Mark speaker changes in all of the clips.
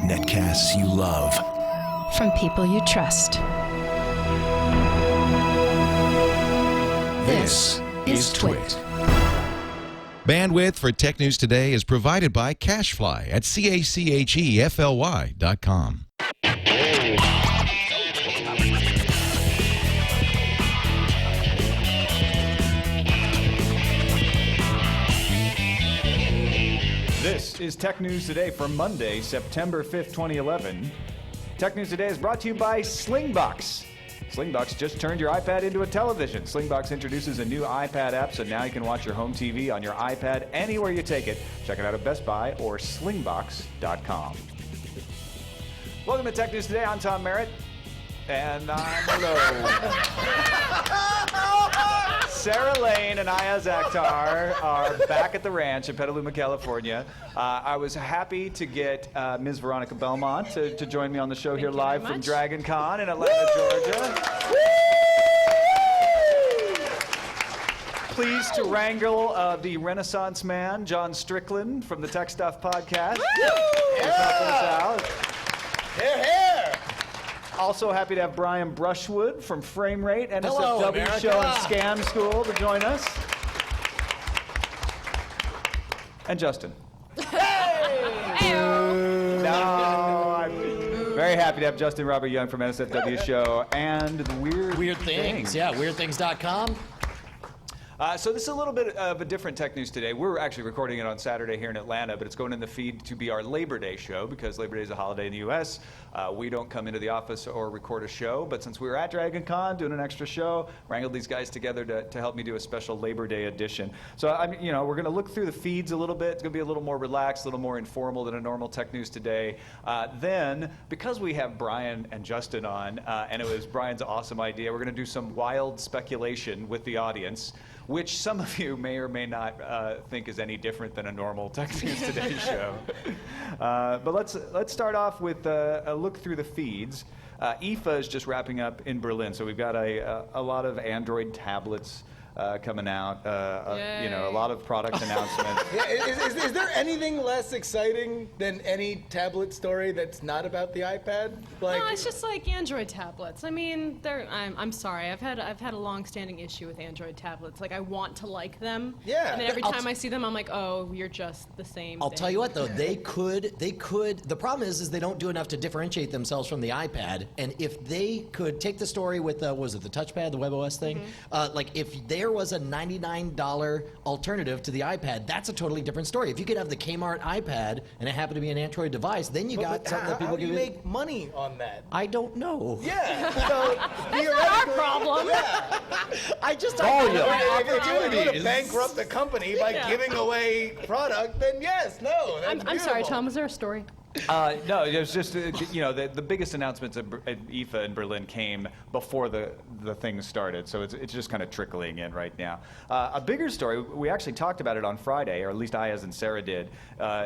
Speaker 1: Netcasts you love.
Speaker 2: From people you trust.
Speaker 1: This is TWiT.
Speaker 3: Bandwidth for Tech News Today is provided by Cachefly at CACHEFLY.com.
Speaker 4: This is Tech News Today for Monday, September 5th, 2011. Tech News Today is brought to you by Slingbox. Slingbox just turned your iPad into a television. Slingbox introduces a new iPad app, so now you can watch your home TV on your iPad anywhere you take it. Check it out at Best Buy or slingbox.com. Welcome to Tech News Today. I'm Tom Merritt. And I'm hello. Sarah Lane and Ayaz Akhtar are back at the ranch in Petaluma, California. I was happy to get Ms. Veronica Belmont to join me on the show here live from Dragon Con in Atlanta, Georgia. Pleased to wrangle the Renaissance man, John Strickland from the Tech Stuff podcast.
Speaker 5: Yeah. Here.
Speaker 4: Also happy to have Brian Brushwood from Frame Rate,
Speaker 5: Hello,
Speaker 4: NSFW
Speaker 5: America.
Speaker 4: show and Scam School to join us. And Justin.
Speaker 5: Hey!
Speaker 4: No, I'm very happy to have Justin Robert Young from NSFW show and the Weird Things.
Speaker 5: Yeah, weirdthings.com.
Speaker 4: So this is a little bit of a different Tech News Today. We're actually recording it on Saturday here in Atlanta, but it's going in the feed to be our Labor Day show because Labor Day is a holiday in the U.S. We don't come into the office or record a show, but since we were at Dragon Con doing an extra show, wrangled these guys together to help me do a special Labor Day edition. So we're going to look through the feeds a little bit. It's going to be a little more relaxed, a little more informal than a normal Tech News Today. Then, because we have Brian and Justin on, and it was Brian's awesome idea, we're going to do some wild speculation with the audience, which some of you may or may not think is any different than a normal Tech News Today show. But let's start off with a look through the feeds. IFA is just wrapping up in Berlin, so we've got a lot of Android tablets coming out. A lot of product announcements.
Speaker 6: Is there anything less exciting than any tablet story that's not about the iPad?
Speaker 7: No, it's just like Android tablets. I mean, I'm sorry. I've had a long-standing issue with Android tablets. Like, I want to like them.
Speaker 6: Yeah.
Speaker 7: And then every time I see them, I'm like, oh, you're just the same
Speaker 5: I'll
Speaker 7: thing.
Speaker 5: tell you what, though, they could. The problem is they don't do enough to differentiate themselves from the iPad. And if they could take the story with, was it the touchpad, the WebOS thing? Like, if there was a $99 alternative to the iPad, that's a totally different story. If you could have the Kmart iPad and it happened to be an Android device, then you got something that people
Speaker 6: how do you make money on that?
Speaker 5: I don't know.
Speaker 6: Yeah. So
Speaker 7: That's not our problem.
Speaker 6: Yeah.
Speaker 5: I just
Speaker 6: If you were to bankrupt the company by giving away product, then yes, no. That's
Speaker 7: I'm sorry,
Speaker 6: beautiful.
Speaker 7: Tom. Was there a story?
Speaker 4: No, it was just, the biggest announcements at IFA in Berlin came before the thing started, so it's just kind of trickling in right now. A bigger story, we actually talked about it on Friday, or at least Ayaz and Sarah did,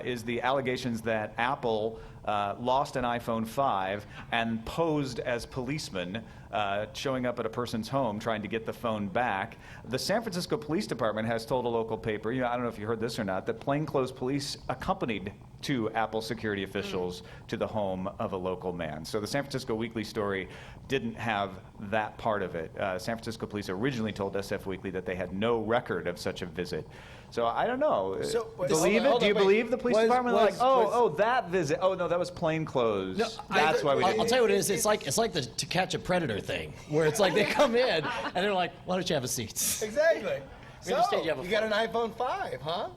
Speaker 4: is the allegations that Apple lost an iPhone 5 and posed as policemen, showing up at a person's home trying to get the phone back. The San Francisco Police Department has told a local paper, I don't know if you heard this or not, that plainclothes police accompanied two Apple security officials to the home of a local man. So the San Francisco Weekly story didn't have that part of it. San Francisco police originally told SF Weekly that they had no record of such a visit. So I don't know.
Speaker 6: So,
Speaker 4: believe it? Do you believe the police department? That visit. Oh no, that was plainclothes.
Speaker 5: No,
Speaker 4: That's why we didn't.
Speaker 5: I'll tell you what it is. It's like the To Catch a Predator thing, where it's like they come in and they're like, "Why don't you have a seat?"
Speaker 6: Exactly.
Speaker 5: We understand you have a
Speaker 6: you got an iPhone 5, huh?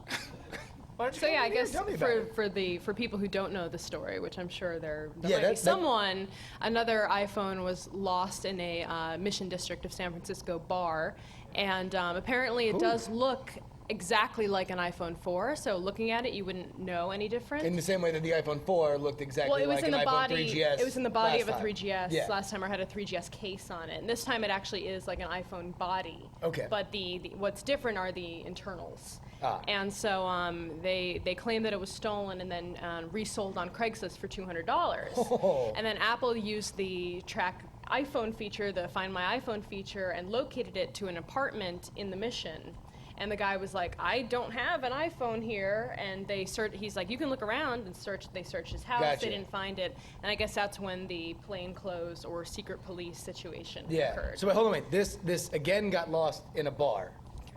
Speaker 7: So yeah, I guess
Speaker 6: Tell me about it.
Speaker 7: for people who don't know the story, which I'm sure there
Speaker 6: Yeah,
Speaker 7: might be another iPhone was lost in a Mission District of San Francisco bar, and apparently it does look exactly like an iPhone 4. So looking at it, you wouldn't know any difference.
Speaker 6: In the same way that the iPhone 4 looked exactly like an iPhone 3GS.
Speaker 7: It was in the body of a
Speaker 6: last time.
Speaker 7: 3GS.
Speaker 6: Yeah.
Speaker 7: Last time I had a 3GS case on it, and this time it actually is like an iPhone body.
Speaker 6: Okay.
Speaker 7: But the what's different are the internals.
Speaker 6: Ah.
Speaker 7: And so they claim that it was stolen and then resold on Craigslist for $200.
Speaker 6: Oh.
Speaker 7: And then Apple used the Track iPhone feature, the Find My iPhone feature, and located it to an apartment in the Mission. And the guy was like, I don't have an iPhone here. And he's like, you can look around and search. They searched his house.
Speaker 6: Gotcha.
Speaker 7: They didn't find it. And I guess that's when the plainclothes or secret police situation
Speaker 6: Yeah.
Speaker 7: occurred.
Speaker 6: So wait, hold on, wait. This again got lost in a bar.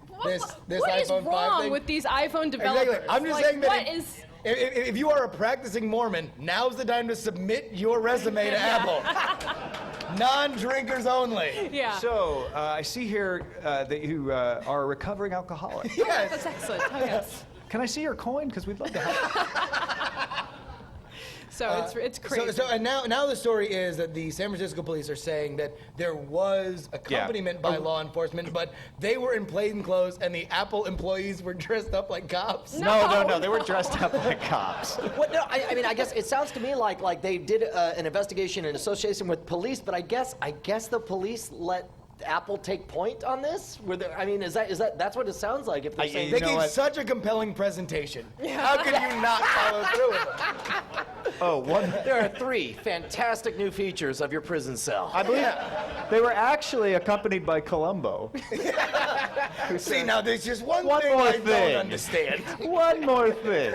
Speaker 7: What
Speaker 6: this
Speaker 7: is
Speaker 6: iPhone 5
Speaker 7: wrong
Speaker 6: thing?
Speaker 7: with these iPhone developers?
Speaker 6: Exactly. I'm just
Speaker 7: Like,
Speaker 6: saying that
Speaker 7: what is...
Speaker 6: if you are a practicing Mormon, now's the time to submit your resume to Apple. Non-drinkers only.
Speaker 7: Yeah.
Speaker 4: So I see here that you are a recovering alcoholic.
Speaker 6: Yes.
Speaker 7: That's excellent. Oh, yes.
Speaker 4: Can I see your coin? Because we'd love to have it.
Speaker 7: So it's crazy.
Speaker 6: And now the story is that the San Francisco police are saying that there was accompaniment by law enforcement, but they were in plain clothes and the Apple employees were dressed up like cops.
Speaker 4: No. They were dressed up like cops.
Speaker 5: What, no, I mean, I guess it sounds to me like they did an investigation in association with police, but I guess the police let Apple take point on this? I mean, is that's what it sounds like? If they're saying
Speaker 6: They gave such a compelling presentation. How could you not follow through with it?
Speaker 5: there are 3 fantastic new features of your prison cell.
Speaker 4: I believe they were actually accompanied by Columbo.
Speaker 6: See, now there's just one
Speaker 4: One
Speaker 6: thing
Speaker 4: more
Speaker 6: I
Speaker 4: thing.
Speaker 6: don't understand.
Speaker 4: One more thing.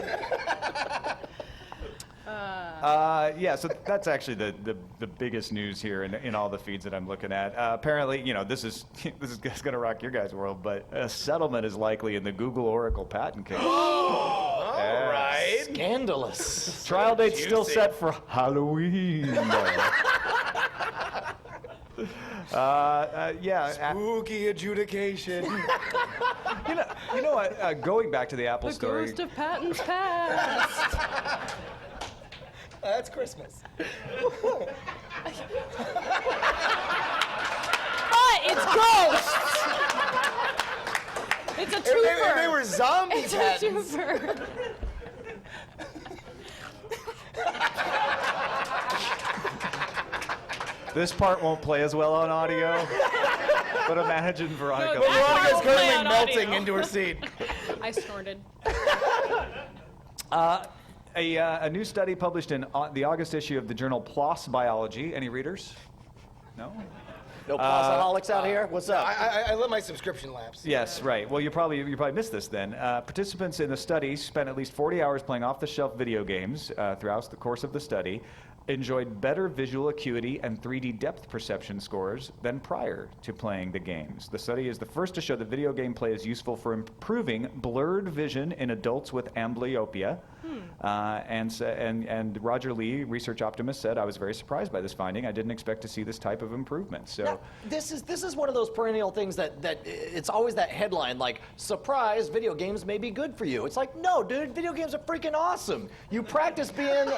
Speaker 4: Yeah, so that's actually the biggest news here in all the feeds that I'm looking at. Apparently, this is going to rock your guys' world, but a settlement is likely in the Google Oracle patent case.
Speaker 6: All right.
Speaker 5: Scandalous.
Speaker 4: Trial date's still set for Halloween. Yeah.
Speaker 6: Spooky adjudication.
Speaker 4: You know what? Going back to the Apple
Speaker 7: the
Speaker 4: story.
Speaker 7: ghost of patents past.
Speaker 6: That's Christmas.
Speaker 7: But it's ghosts. It's a twofer.
Speaker 6: If they were zombie
Speaker 7: It's a
Speaker 6: patents.
Speaker 7: twofer.
Speaker 4: This part won't play as well on audio, but imagine Veronica.
Speaker 7: No, that part
Speaker 6: Veronica's
Speaker 7: will play
Speaker 6: currently
Speaker 7: on
Speaker 6: melting
Speaker 7: audio.
Speaker 6: into her seat.
Speaker 7: I snorted.
Speaker 4: A new study published in the August issue of the journal PLOS Biology. Any readers? No?
Speaker 5: No plasaholics out here? What's up?
Speaker 6: I let my subscription lapse.
Speaker 4: Yes, right. Well, you probably missed this then. Participants in the study spent at least 40 hours playing off-the-shelf video games throughout the course of the study, enjoyed better visual acuity and 3D depth perception scores than prior to playing the games. The study is the first to show that video game play is useful for improving blurred vision in adults with amblyopia. And Roger Lee, research optimist, said, "I was very surprised by this finding. I didn't expect to see this type of improvement." So
Speaker 5: Now, this is one of those perennial things that it's always that headline like, surprise, video games may be good for you. It's like, no, dude, video games are freaking awesome. You practice being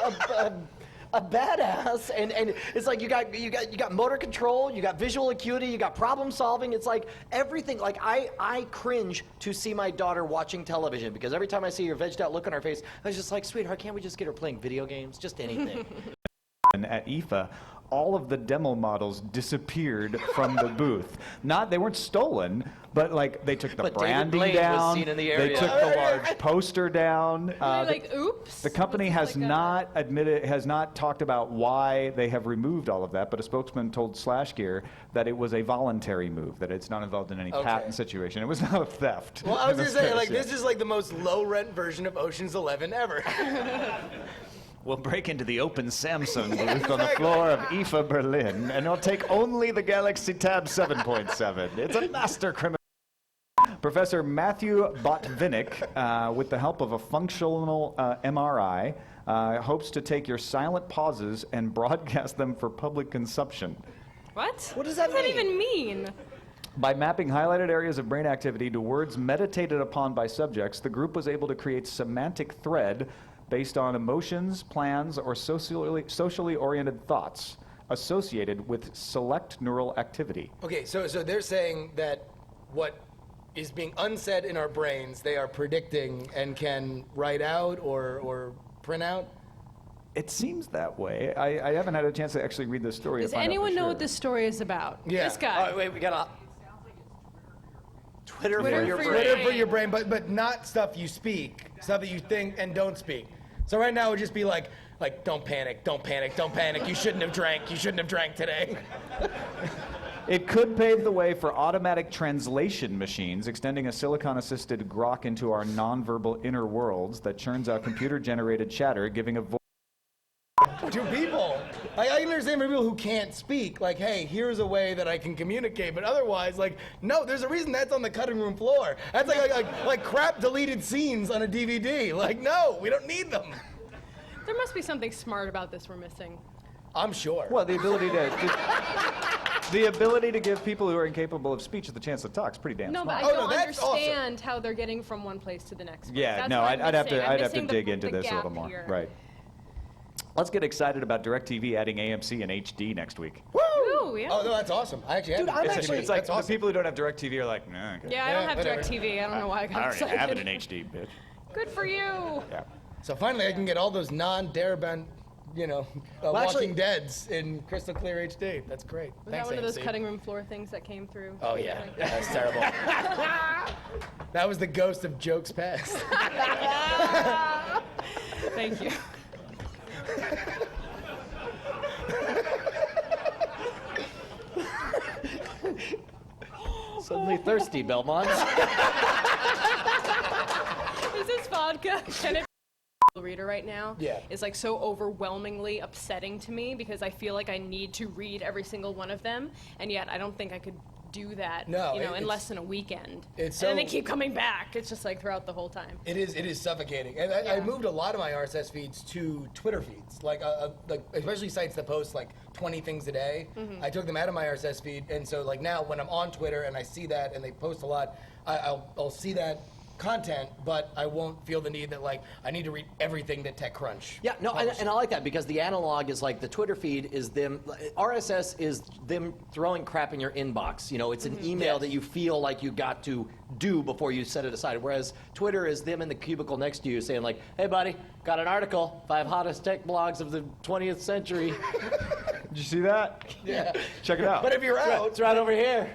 Speaker 5: a badass, and it's like you got motor control, you got visual acuity, you got problem solving. It's like everything. Like I cringe to see my daughter watching television because every time I see her vegged out look on her face, I was just like, sweetheart, can't we just get her playing video games? Just anything.
Speaker 4: and at IFA, all of the demo models disappeared from the booth. They weren't stolen, but like they took the
Speaker 5: But David
Speaker 4: branding
Speaker 5: Blaine was
Speaker 4: down.
Speaker 5: seen in the
Speaker 4: They
Speaker 5: area.
Speaker 4: took the large poster down.
Speaker 7: Like, oops.
Speaker 4: The company has not talked about why they have removed all of that, but a spokesman told SlashGear that it was a voluntary move, that it's not involved in any patent situation. It was not a theft.
Speaker 6: Well, I was
Speaker 4: in
Speaker 6: going
Speaker 4: this
Speaker 6: to say,
Speaker 4: case,
Speaker 6: like,
Speaker 4: yeah.
Speaker 6: this is like the most low-rent version of Ocean's 11 ever.
Speaker 4: We'll break into the open Samsung booth on the floor of IFA Berlin, and it'll take only the Galaxy Tab 7.7. It's a master criminal. Professor Matthew Botvinnik, with the help of a functional MRI, hopes to take your silent pauses and broadcast them for public consumption.
Speaker 7: What?
Speaker 5: What does that
Speaker 7: What
Speaker 5: mean?
Speaker 7: even mean?
Speaker 4: By mapping highlighted areas of brain activity to words meditated upon by subjects, the group was able to create semantic thread based on emotions, plans, or socially oriented thoughts associated with select neural activity.
Speaker 6: Okay, so they're saying that what is being unsaid in our brains, they are predicting and can write out or print out?
Speaker 4: It seems that way. I haven't had a chance to actually read this story.
Speaker 7: Does
Speaker 4: to find out for
Speaker 7: anyone know
Speaker 4: sure.
Speaker 7: what this story is about?
Speaker 6: Yeah.
Speaker 7: This guy.
Speaker 5: All right, wait, we got Twitter for your
Speaker 7: for
Speaker 5: brain.
Speaker 6: Twitter for your brain, but not stuff you speak, stuff that you think and don't speak. So right now it would just be like, don't panic, don't panic, don't panic. You shouldn't have drank today.
Speaker 4: It could pave the way for automatic translation machines, extending a silicon-assisted grok into our nonverbal inner worlds that churns out computer-generated chatter, giving a voice
Speaker 6: To people. I understand for people who can't speak, like, hey, here's a way that I can communicate, but otherwise, like, no, there's a reason that's on the cutting room floor. That's like crap deleted scenes on a DVD. Like, no, we don't need them.
Speaker 7: There must be something smart about this we're missing.
Speaker 6: I'm sure.
Speaker 4: Well, the ability to give people who are incapable of speech the chance to talk is pretty damn
Speaker 7: No,
Speaker 4: smart.
Speaker 7: but I
Speaker 6: Oh, no,
Speaker 7: don't
Speaker 6: that's
Speaker 7: understand how they're getting from one place to the next place.
Speaker 4: Yeah,
Speaker 7: That's
Speaker 4: no,
Speaker 7: what I'm
Speaker 4: I'd have
Speaker 7: missing. I'm
Speaker 4: to
Speaker 7: missing
Speaker 4: dig
Speaker 7: the
Speaker 4: into this a little
Speaker 7: gap
Speaker 4: more.
Speaker 7: here.
Speaker 4: Right. Let's get excited about DirecTV adding AMC and HD next week.
Speaker 6: Woo!
Speaker 7: Ooh, yeah.
Speaker 6: Oh, no, that's awesome. I actually
Speaker 5: Dude,
Speaker 6: have
Speaker 5: I'm
Speaker 6: it.
Speaker 5: actually-
Speaker 4: It's like
Speaker 6: that's awesome.
Speaker 4: the people who don't have DirecTV are like, nah, okay.
Speaker 7: Yeah, I don't have
Speaker 6: whatever.
Speaker 7: DirecTV. I don't know why I got
Speaker 4: I already
Speaker 7: excited.
Speaker 4: have it in HD, bitch.
Speaker 7: Good for you.
Speaker 4: Yeah.
Speaker 6: So finally, I can get all those non-Darabont,
Speaker 5: actually-
Speaker 6: Walking Deads in crystal clear HD. That's great.
Speaker 7: Was
Speaker 6: Thanks,
Speaker 7: that one of those
Speaker 6: AMC.
Speaker 7: cutting room floor things that came through?
Speaker 6: Oh, yeah. That's terrible. That was the ghost of jokes past.
Speaker 7: Thank you.
Speaker 5: Suddenly thirsty, Belmont.
Speaker 7: Is this vodka? Can it reader right now
Speaker 6: Yeah.
Speaker 7: is like so overwhelmingly upsetting to me because I feel like I need to read every single one of them, and yet I don't think I could do that
Speaker 6: No,
Speaker 7: in
Speaker 6: it's-
Speaker 7: less than a weekend.
Speaker 6: it's
Speaker 7: and then they
Speaker 6: so-
Speaker 7: keep coming back. It's just like throughout the whole time.
Speaker 6: It is suffocating. And I
Speaker 7: Yeah.
Speaker 6: moved a lot of my RSS feeds to Twitter feeds, like especially sites that post like 20 things a day.
Speaker 7: Mm-hmm.
Speaker 6: I took them out of my RSS feed, and so like now when I'm on Twitter and I see that and they post a lot, I'll see that content, but I won't feel the need that like I need to read everything that TechCrunch.
Speaker 5: Yeah, no, and
Speaker 6: publishes.
Speaker 5: I like that because the analog is like the Twitter feed is them, RSS is them throwing crap in your inbox. It's an email
Speaker 6: Yes.
Speaker 5: that you feel like you got to do before you set it aside. Whereas Twitter is them in the cubicle next to you saying like, hey buddy, got an article, 5 hottest tech blogs of the 20th century.
Speaker 4: Did you see that?
Speaker 6: Yeah.
Speaker 4: Check it out.
Speaker 6: But if you're out,
Speaker 5: It's right over here.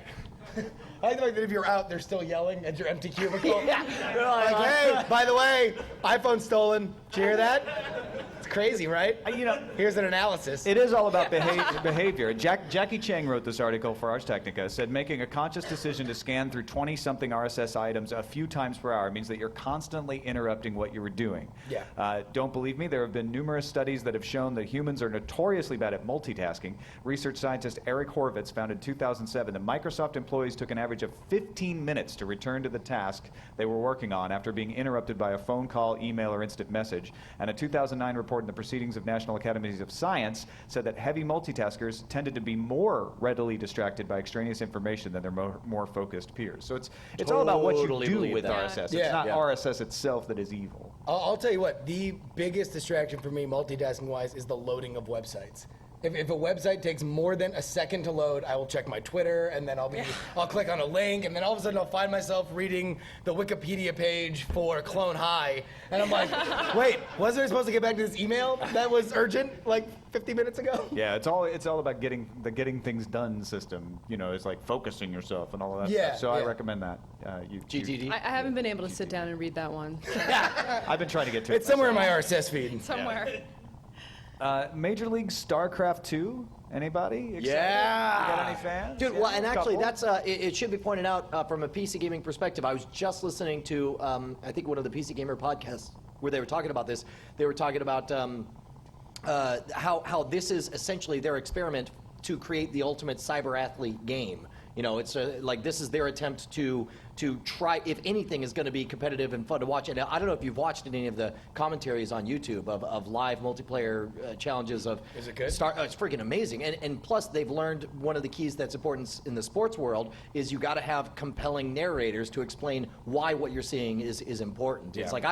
Speaker 6: I like the fact that if you're out, they're still yelling at your empty cubicle.
Speaker 5: Yeah. They're
Speaker 6: Like, hey, by the way, iPhone stolen. Did you hear that? It's crazy, right? Here's an analysis.
Speaker 4: It is all about behavior. Jackie Chang wrote this article for Ars Technica, said making a conscious decision to scan through 20-something RSS items a few times per hour means that you're constantly interrupting what you were doing.
Speaker 6: Yeah.
Speaker 4: Don't believe me? There have been numerous studies that have shown that humans are notoriously bad at multitasking. Research scientist Eric Horvitz found in 2007 that Microsoft employees took an average of 15 minutes to return to the task they were working on after being interrupted by a phone call, email, or instant message. And a 2009 report in the Proceedings of National Academies of Science said that heavy multitaskers tended to be more readily distracted by extraneous information than their more focused peers. So it's all about what you
Speaker 5: Totally
Speaker 4: do
Speaker 5: believe
Speaker 4: with
Speaker 5: that.
Speaker 4: RSS.
Speaker 6: Yeah.
Speaker 4: It's not
Speaker 5: Yeah.
Speaker 4: RSS itself that is evil.
Speaker 6: I'll tell you what, the biggest distraction for me multitasking-wise is the loading of websites. If a website takes more than a second to load, I will check my Twitter, and then I'll click on a link, and then all of a sudden I'll find myself reading the Wikipedia page for Clone High, and I'm like, wait, wasn't I supposed to get back to this email that was urgent like 50 minutes ago?
Speaker 4: Yeah, it's all about getting things done system. It's like focusing yourself and all of that
Speaker 6: Yeah,
Speaker 4: stuff. So I
Speaker 6: yeah.
Speaker 4: recommend that.
Speaker 5: GTD.
Speaker 7: I haven't been able to sit down and read that one
Speaker 4: I've been trying to get to it.
Speaker 6: It's somewhere in my RSS feed.
Speaker 7: somewhere.
Speaker 4: Major League StarCraft 2. Anybody? Excited?
Speaker 5: Yeah.
Speaker 4: You got any fans?
Speaker 5: Dude,
Speaker 4: Yeah,
Speaker 5: well, and actually,
Speaker 4: couple?
Speaker 5: that's it should be pointed out from a PC gaming perspective. I was just listening to, I think, one of the PC Gamer podcasts where they were talking about this. They were talking about how this is essentially their experiment to create the ultimate cyber athlete game. It's like this is their attempt to try, if anything is going to be competitive and fun to watch. And I don't know if you've watched any of the commentaries on YouTube of live multiplayer challenges of.
Speaker 6: Is it good?
Speaker 5: It's freaking amazing. And plus, they've learned one of the keys that's important in the sports world is you got to have compelling narrators to explain why what you're seeing is important. It's
Speaker 4: Yeah.
Speaker 5: like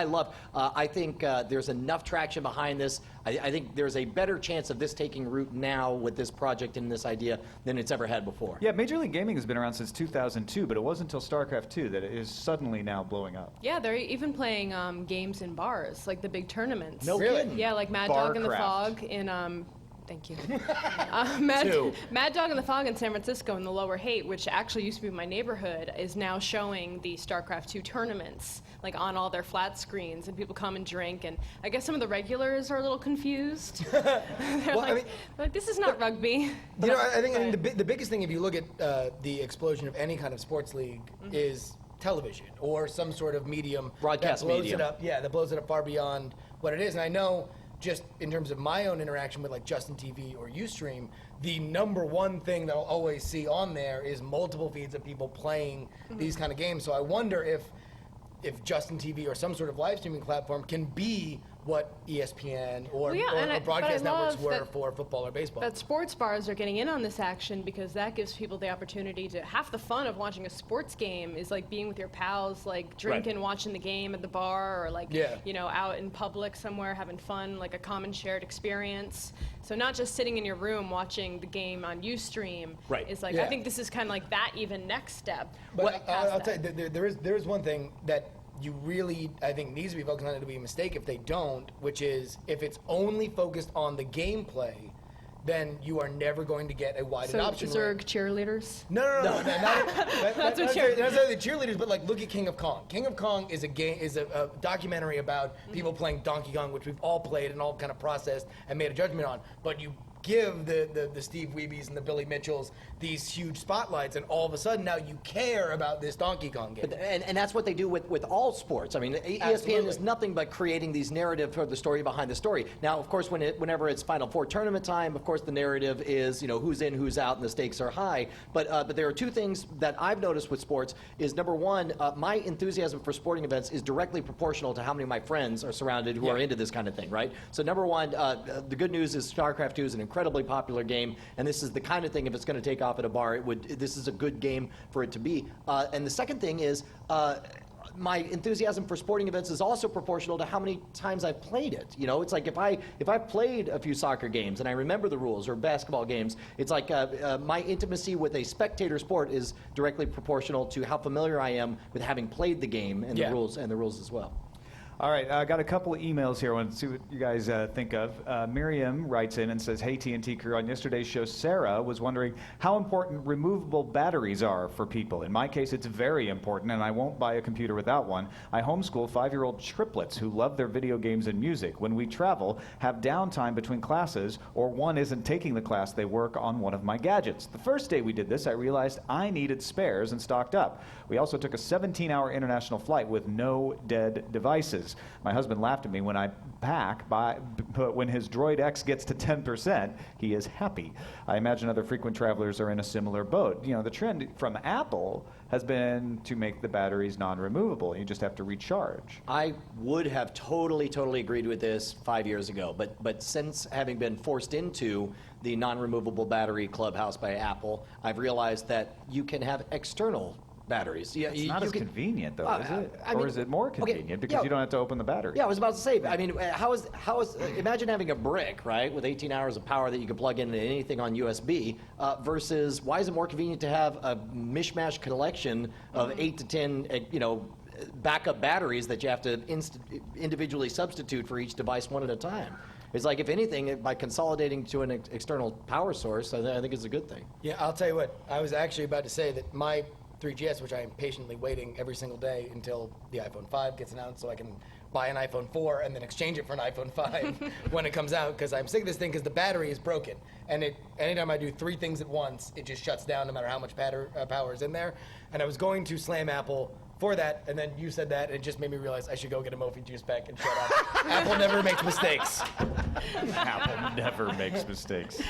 Speaker 5: I think there's enough traction behind this. I think there's a better chance of this taking root now with this project and this idea than it's ever had before.
Speaker 4: Yeah, Major League Gaming has been around since 2002, but it wasn't until StarCraft 2 that it is suddenly now blowing up.
Speaker 7: Yeah, they're even playing games in bars, like the big tournaments.
Speaker 5: No
Speaker 6: Really?
Speaker 5: kidding.
Speaker 7: Yeah, like Mad Dog in the
Speaker 4: Barcraft.
Speaker 7: Fog in Thank you. Mad Dog and the Fog in San Francisco in the Lower Haight, which actually used to be my neighborhood, is now showing the StarCraft 2 tournaments, like on all their flat screens, and people come and drink. And I guess some of the regulars are a little confused. They're like, this is not rugby.
Speaker 6: You know, I think the biggest thing, if you look at the explosion of any kind of sports league, is television or some sort of medium
Speaker 5: Broadcast
Speaker 6: that blows
Speaker 5: medium.
Speaker 6: it up. Yeah, that blows it up far beyond what it is. And I know, just in terms of my own interaction with like Justin TV or Ustream, the number one thing that I'll always see on there is multiple feeds of people playing these kind of games. So I wonder if Justin TV or some sort of live streaming platform can be what ESPN or broadcast networks were for football or baseball.
Speaker 7: But sports bars are getting in on this action because that gives people the opportunity to, half the fun of watching a sports game is like being with your pals, like drinking, watching the game at the bar, or like, you know, out in public somewhere having fun, like a common shared experience. So not just sitting in your room watching the game on Ustream. It's like, I think this is kind of like that even next step.
Speaker 6: But I'll tell you, there is one thing that you really, I think, needs to be focused on. It to be a mistake if they don't, which is if it's only focused on the gameplay, then you are never going to get a wide adoption rate.
Speaker 7: Zerg cheerleaders?
Speaker 6: No. That's not the cheerleaders, but like look at King of Kong. King of Kong is a documentary about people playing Donkey Kong, which we've all played and all kind of processed and made a judgment on. But you give the Steve Wiebes and the Billy Mitchells these huge spotlights, and all of a sudden now you care about this Donkey Kong game.
Speaker 5: And that's what they do with all sports. I mean, ESPN is nothing but creating these narrative for the story behind the story. Now, of course, whenever it's Final Four tournament time, of course, the narrative is, you know, who's in, who's out, and the stakes are high. But there are two things that I've noticed with sports is, number one, my enthusiasm for sporting events is directly proportional to how many of my friends are surrounded who are into this kind of thing, right? So number one, the good news is StarCraft 2 is an incredibly popular game, and this is the kind of thing, if it's going to take off at a bar, this is a good game for it to be. And the second thing is, my enthusiasm for sporting events is also proportional to how many times I've played it. You know, it's like if I've played a few soccer games and I remember the rules, or basketball games, it's like my intimacy with a spectator sport is directly proportional to how familiar I am with having played the game and the rules as well.
Speaker 4: All right, I got a couple of emails here. I want to see what you guys think of. Miriam writes in and says, "Hey, TNT crew, on yesterday's show, Sarah was wondering how important removable batteries are for people. In my case, it's very important, and I won't buy a computer without one. I homeschool 5-year-old triplets who love their video games and music. When we travel, have downtime between classes, or one isn't taking the class, they work on one of my gadgets. The first day we did this, I realized I needed spares and stocked up. We also took a 17-hour international flight with no dead devices. My husband laughed at me when I pack, but when his Droid X gets to 10%, he is happy. I imagine other frequent travelers are in a similar boat. You know, the trend from Apple has been to make the batteries non-removable. You just have to recharge.
Speaker 5: I would have totally agreed with this 5 years ago, but since having been forced into the non-removable battery clubhouse by Apple, I've realized that you can have external batteries. Yeah,
Speaker 4: it's not as convenient, though, is it? Or is it more convenient because you don't have to open the battery?
Speaker 5: Yeah, I was about to say. I mean, how is imagine having a brick, right, with 18 hours of power that you can plug into anything on USB, versus why is it more convenient to have a mishmash collection of 8 to 10, backup batteries that you have to individually substitute for each device one at a time? It's like, if anything, by consolidating to an external power source, I think it's a good thing.
Speaker 6: Yeah, I'll tell you what. I was actually about to say that my 3GS, which I am patiently waiting every single day until the iPhone 5 gets announced so I can buy an iPhone 4 and then exchange it for an iPhone 5 when it comes out, because I'm sick of this thing because the battery is broken. And anytime I do 3 things at once, it just shuts down no matter how much power is in there. And I was going to slam Apple for that, and then you said that, and it just made me realize I should go get a Mophie juice pack and shut up. Apple never makes mistakes.
Speaker 4: Apple never makes mistakes.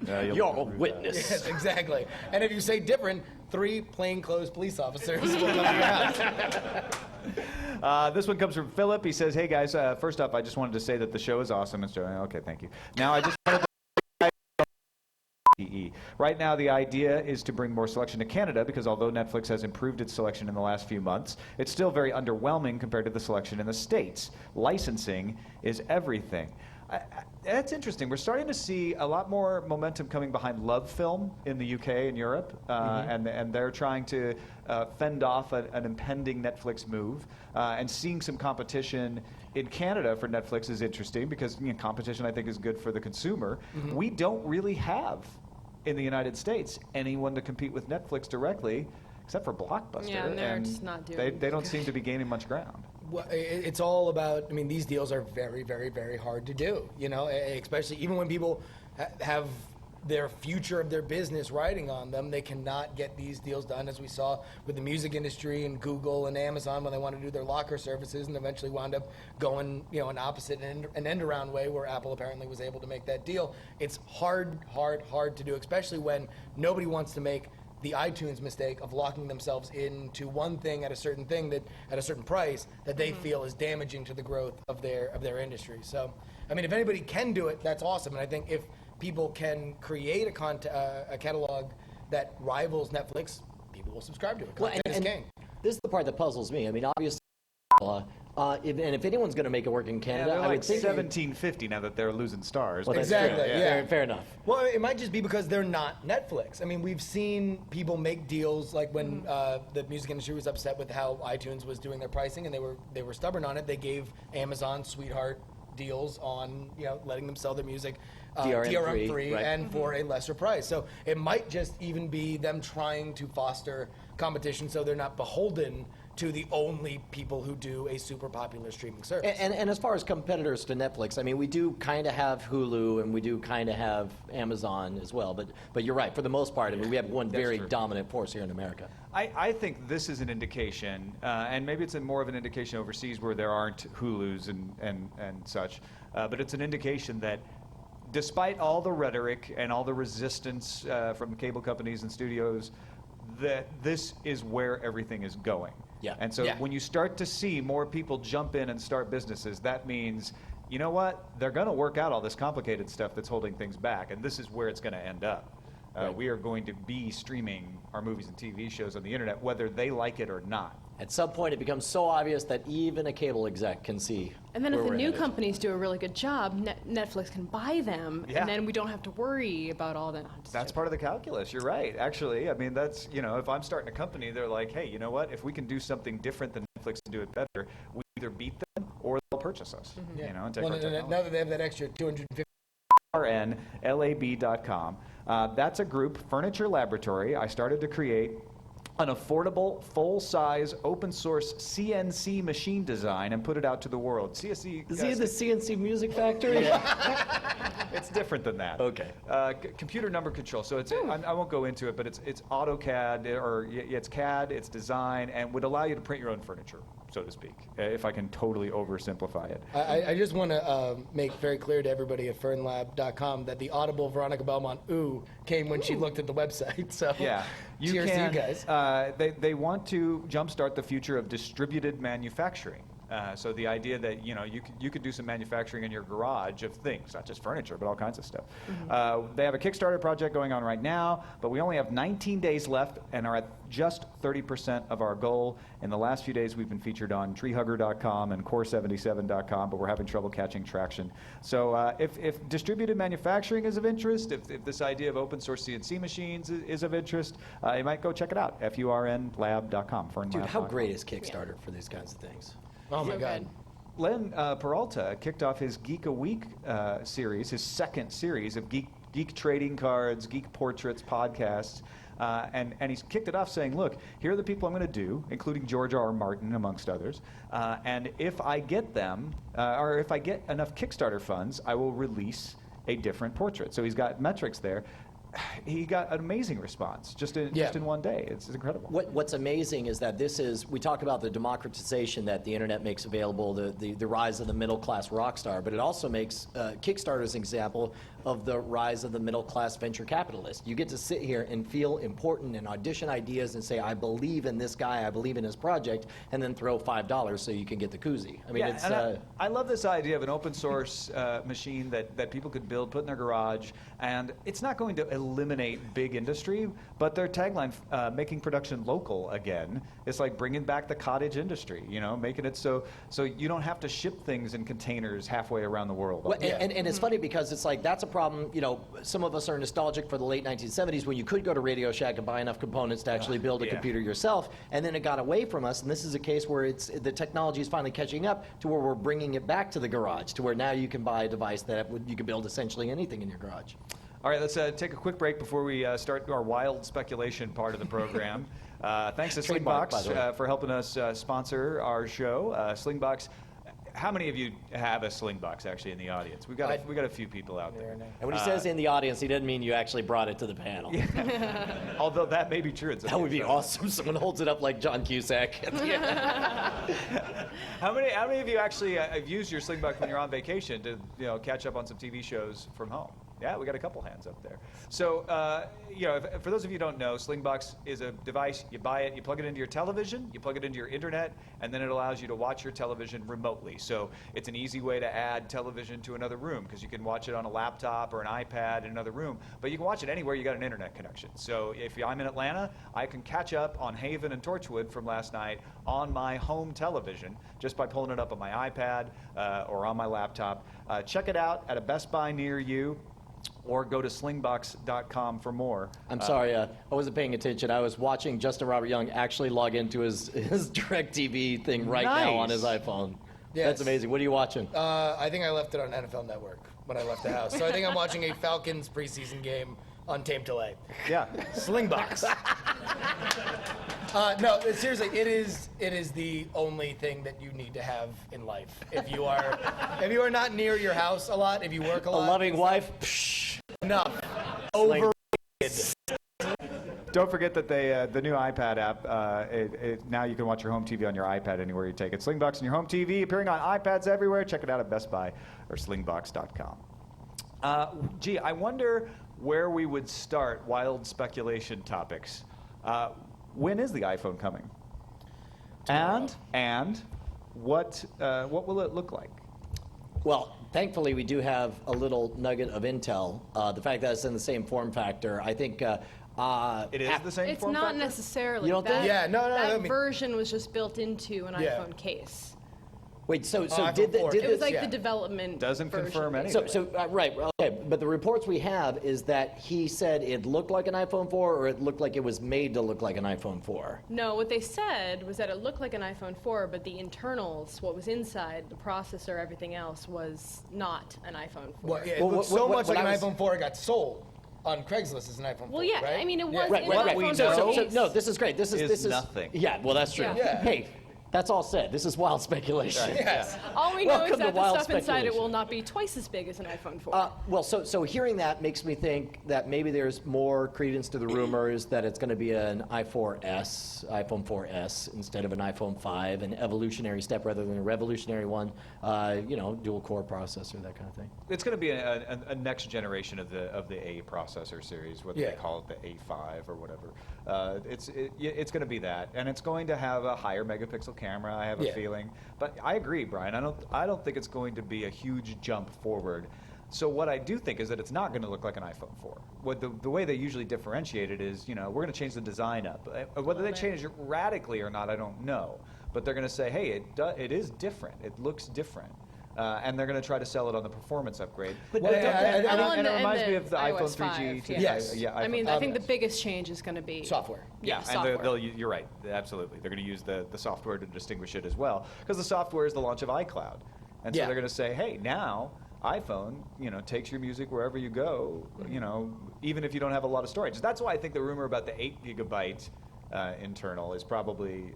Speaker 5: You're a witness.
Speaker 6: Yes, exactly. And if you say different, 3 plainclothes police officers will come to your house.
Speaker 4: This one comes from Philip. He says, "Hey guys, first off, I just wanted to say that the show is awesome." Okay, thank you. Now I just wanted to Right now, the idea is to bring more selection to Canada because although Netflix has improved its selection in the last few months, it's still very underwhelming compared to the selection in the States. Licensing is everything. That's interesting. We're starting to see a lot more momentum coming behind Love Film in the UK and Europe, and they're trying to fend off an impending Netflix move. And seeing some competition in Canada for Netflix is interesting because competition, I think, is good for the consumer. We don't really have, in the United States, anyone to compete with Netflix directly, except for Blockbuster.
Speaker 7: Yeah, and they're just not doing
Speaker 4: they don't seem to be gaining much ground.
Speaker 6: Well, it's all about, I mean, these deals are very, very, very hard to do, especially even when people have their future of their business riding on them, they cannot get these deals done, as we saw with the music industry and Google and Amazon when they wanted to do their locker services and eventually wound up going, an opposite and an end-around way where Apple apparently was able to make that deal. It's hard to do, especially when nobody wants to make the iTunes mistake of locking themselves into one thing at a certain thing that at a certain price that they feel is damaging to the growth of their industry. So, I mean, if anybody can do it, that's awesome. And I think if people can create a catalog that rivals Netflix, people will subscribe to it. Content is king.
Speaker 5: This is the part that puzzles me. I mean, obviously, if anyone's going to make it work in Canada,
Speaker 4: they're
Speaker 5: I
Speaker 4: like
Speaker 5: would think
Speaker 4: $17.50 now that they're losing stars.
Speaker 5: Well, that's
Speaker 6: Exactly,
Speaker 5: true.
Speaker 6: yeah.
Speaker 5: Fair enough.
Speaker 6: Well, it might just be because they're not Netflix. I mean, we've seen people make deals like when the music industry was upset with how iTunes was doing their pricing, and they were stubborn on it. They gave Amazon sweetheart deals on letting them sell their music DRM-free
Speaker 5: right.
Speaker 6: and for a lesser price. So it might just even be them trying to foster competition so they're not beholden to the only people who do a super popular streaming service.
Speaker 5: And as far as competitors to Netflix, I mean, we do kind of have Hulu and we do kind of have Amazon as well. But you're right. For the most part, I mean, we have one very dominant force here in America.
Speaker 4: I think this is an indication, and maybe it's more of an indication overseas where there aren't Hulus and such, but it's an indication that despite all the rhetoric and all the resistance from cable companies and studios, that this is where everything is going.
Speaker 5: Yeah.
Speaker 4: And so when you start to see more people jump in and start businesses, that means, you know what? They're going to work out all this complicated stuff that's holding things back, and this is where it's going to end up.
Speaker 5: Right.
Speaker 4: We are going to be streaming our movies and TV shows on the internet, whether they like it or not.
Speaker 5: At some point, it becomes so obvious that even a cable exec can see.
Speaker 7: And then if
Speaker 5: where
Speaker 7: the
Speaker 5: we're
Speaker 7: new
Speaker 5: headed.
Speaker 7: companies do a really good job, Netflix can buy them,
Speaker 4: Yeah.
Speaker 7: and then we don't have to worry about all that.
Speaker 4: That's part of the calculus. You're right. Actually, I mean, that's, if I'm starting a company, they're like, hey, you know what? If we can do something different than Netflix and do it better, we either beat them or they'll purchase us. And take our technology.
Speaker 6: Now that they have that extra 250.
Speaker 4: RNLAB.com. That's a group, Furniture Laboratory. I started to create an affordable, full-size, open-source CNC machine design and put it out to the world. CNC.
Speaker 5: Is he in the CNC Music Factory?
Speaker 4: It's different than that.
Speaker 5: Okay.
Speaker 4: Computer number control. So it's I won't go into it, but it's AutoCAD or it's CAD, it's design, and would allow you to print your own furniture, so to speak. If I can totally oversimplify it.
Speaker 6: I just want to make very clear to everybody at fernlab.com that the audible Veronica Belmont ooh came when she looked at the website. So
Speaker 4: Yeah.
Speaker 6: cheers to you guys.
Speaker 4: They want to jumpstart the future of distributed manufacturing. So the idea that you could do some manufacturing in your garage of things, not just furniture, but all kinds of stuff. They have a Kickstarter project going on right now, but we only have 19 days left and are at just 30% of our goal. In the last few days, we've been featured on treehugger.com and core77.com, but we're having trouble catching traction. So if distributed manufacturing is of interest, if this idea of open source CNC machines is of interest, you might go check it out, furnlab.com.
Speaker 5: Dude, how great is Kickstarter for these kinds of things?
Speaker 6: Oh my
Speaker 7: So
Speaker 6: God.
Speaker 7: good.
Speaker 4: Len Peralta kicked off his Geek a Week series, his second series of geek trading cards, geek portraits, podcasts. And he's kicked it off saying, look, here are the people I'm going to do, including George R. Martin, amongst others. And if I get them, or if I get enough Kickstarter funds, I will release a different portrait. So he's got metrics there. He got an amazing response just in one day. It's incredible.
Speaker 5: What's amazing is that we talk about the democratization that the internet makes available, the rise of the middle class rock star, but it also makes Kickstarter's an example of the rise of the middle class venture capitalist. You get to sit here and feel important and audition ideas and say, I believe in this guy, I believe in his project, and then throw $5 so you can get the koozie. I mean, it's.
Speaker 4: I love this idea of an open source machine that people could build, put in their garage, and it's not going to eliminate big industry, but their tagline, making production local again, is like bringing back the cottage industry, making it so you don't have to ship things in containers halfway around the world.
Speaker 5: Well, and it's funny because it's like that's a problem. Some of us are nostalgic for the late 1970s when you could go to Radio Shack and buy enough components to actually build a computer yourself, and then it got away from us. And this is a case where the technology is finally catching up to where we're bringing it back to the garage, to where now you can buy a device that you can build essentially anything in your garage.
Speaker 4: All right, let's take a quick break before we start our wild speculation part of the program. Thanks to Slingbox for helping us sponsor our show. Slingbox. How many of you have a Slingbox actually in the audience? We got a few people out there.
Speaker 5: And when he says in the audience, he doesn't mean you actually brought it to the panel.
Speaker 4: Although that may be true.
Speaker 5: That would be awesome. Someone holds it up like John Cusack.
Speaker 4: How many of you actually have used your Slingbox when you're on vacation to catch up on some TV shows from home? Yeah, we got a couple hands up there. So, for those of you who don't know, Slingbox is a device. You buy it, you plug it into your television, you plug it into your internet, and then it allows you to watch your television remotely. So it's an easy way to add television to another room because you can watch it on a laptop or an iPad in another room, but you can watch it anywhere you got an internet connection. So if I'm in Atlanta, I can catch up on Haven and Torchwood from last night on my home television just by pulling it up on my iPad or on my laptop. Check it out at a Best Buy near you, or go to slingbox.com for more.
Speaker 5: I'm sorry, I wasn't paying attention. I was watching Justin Robert Young actually log into his DirecTV thing right now on his iPhone. Yes. That's amazing. What are you watching?
Speaker 6: I think I left it on NFL Network when I left the house. So I think I'm watching a Falcons preseason game on tape delay.
Speaker 4: Yeah.
Speaker 6: Slingbox. No, seriously, it is the only thing that you need to have in life. If you are not near your house a lot, if you work a lot.
Speaker 5: A loving wife. Psh.
Speaker 6: Enough. Overrated.
Speaker 4: Don't forget that the new iPad app, now you can watch your home TV on your iPad anywhere you take it. Slingbox on your home TV, appearing on iPads everywhere. Check it out at Best Buy or slingbox.com. I wonder where we would start wild speculation topics. When is the iPhone coming? And what will it look like?
Speaker 5: Well, thankfully, we do have a little nugget of intel. The fact that it's in the same form factor, I think.
Speaker 4: It is the same form factor?
Speaker 7: It's not necessarily.
Speaker 5: You don't think?
Speaker 6: Yeah, no.
Speaker 7: That version was just built into an iPhone case.
Speaker 5: Wait, so
Speaker 6: did
Speaker 7: It was like the development
Speaker 4: Doesn't
Speaker 7: version.
Speaker 4: confirm anything.
Speaker 5: right, okay, but the reports we have is that he said it looked like an iPhone 4 or it looked like it was made to look like an iPhone 4?
Speaker 7: No, what they said was that it looked like an iPhone 4, but the internals, what was inside, the processor, everything else, was not an iPhone 4.
Speaker 6: Well, it looked so much like an iPhone 4 it got sold on Craigslist as an iPhone 4.
Speaker 7: Well, yeah,
Speaker 6: right?
Speaker 7: I mean, it was in
Speaker 5: Right.
Speaker 7: iPhone
Speaker 5: So,
Speaker 7: 4.
Speaker 5: no, this is great. This is
Speaker 4: nothing.
Speaker 5: Yeah, well, that's true.
Speaker 7: Yeah.
Speaker 5: Hey, that's all said. This is wild speculation.
Speaker 6: Yes.
Speaker 7: All we know
Speaker 5: Welcome
Speaker 7: is
Speaker 5: to
Speaker 7: that the
Speaker 5: wild
Speaker 7: stuff inside it
Speaker 5: speculation.
Speaker 7: will not be twice as big as an iPhone 4.
Speaker 5: Well, so hearing that makes me think that maybe there's more credence to the rumors that it's going to be an iPhone 4S instead of an iPhone 5, an evolutionary step rather than a revolutionary one. Dual core processor, that kind of thing.
Speaker 4: It's going to be a next generation of the A processor series, whether they call it the A5 or whatever. It's going to be that, and it's going to have a higher megapixel camera. I have a feeling, but I agree, Brian. I don't think it's going to be a huge jump forward. So what I do think is that it's not going to look like an iPhone 4. What the way they usually differentiate it is, we're going to change the design up. Whether they change it radically or not, I don't know. But they're going to say, hey, it is different. It looks different. And they're going to try to sell it on the performance upgrade.
Speaker 6: But
Speaker 4: and it reminds me of the iPhone
Speaker 7: iOS
Speaker 4: 3G.
Speaker 7: 5,
Speaker 6: Yes.
Speaker 7: I mean, I think the biggest change is going to be
Speaker 6: software.
Speaker 7: Yeah,
Speaker 4: and
Speaker 7: software.
Speaker 4: you're right. Absolutely. They're going to use the software to distinguish it as well. Because the software is the launch of iCloud. And so they're going to say, hey, now iPhone, takes your music wherever you go, even if you don't have a lot of storage. That's why I think the rumor about the 8 gigabyte internal is probably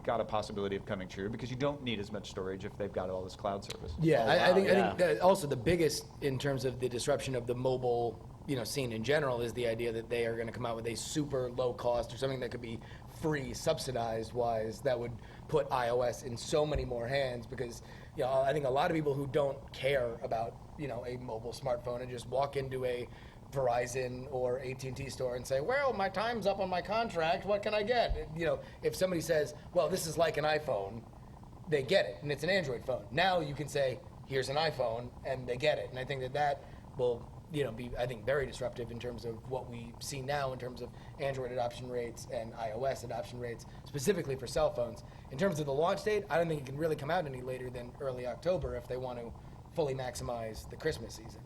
Speaker 4: got a possibility of coming true, because you don't need as much storage if they've got all this cloud service.
Speaker 6: I think that also the biggest in terms of the disruption of the mobile scene in general is the idea that they are going to come out with a super low cost or something that could be free, subsidized wise, that would put iOS in so many more hands, because I think a lot of people who don't care about a mobile smartphone and just walk into a Verizon or AT&T store and say, well, my time's up on my contract, what can I get? If somebody says, well, this is like an iPhone, they get it, and it's an Android phone. Now you can say, here's an iPhone, and they get it. And I think that will be, I think, very disruptive in terms of what we see now in terms of Android adoption rates and iOS adoption rates, specifically for cell phones. In terms of the launch date, I don't think it can really come out any later than early October if they want to fully maximize the Christmas season,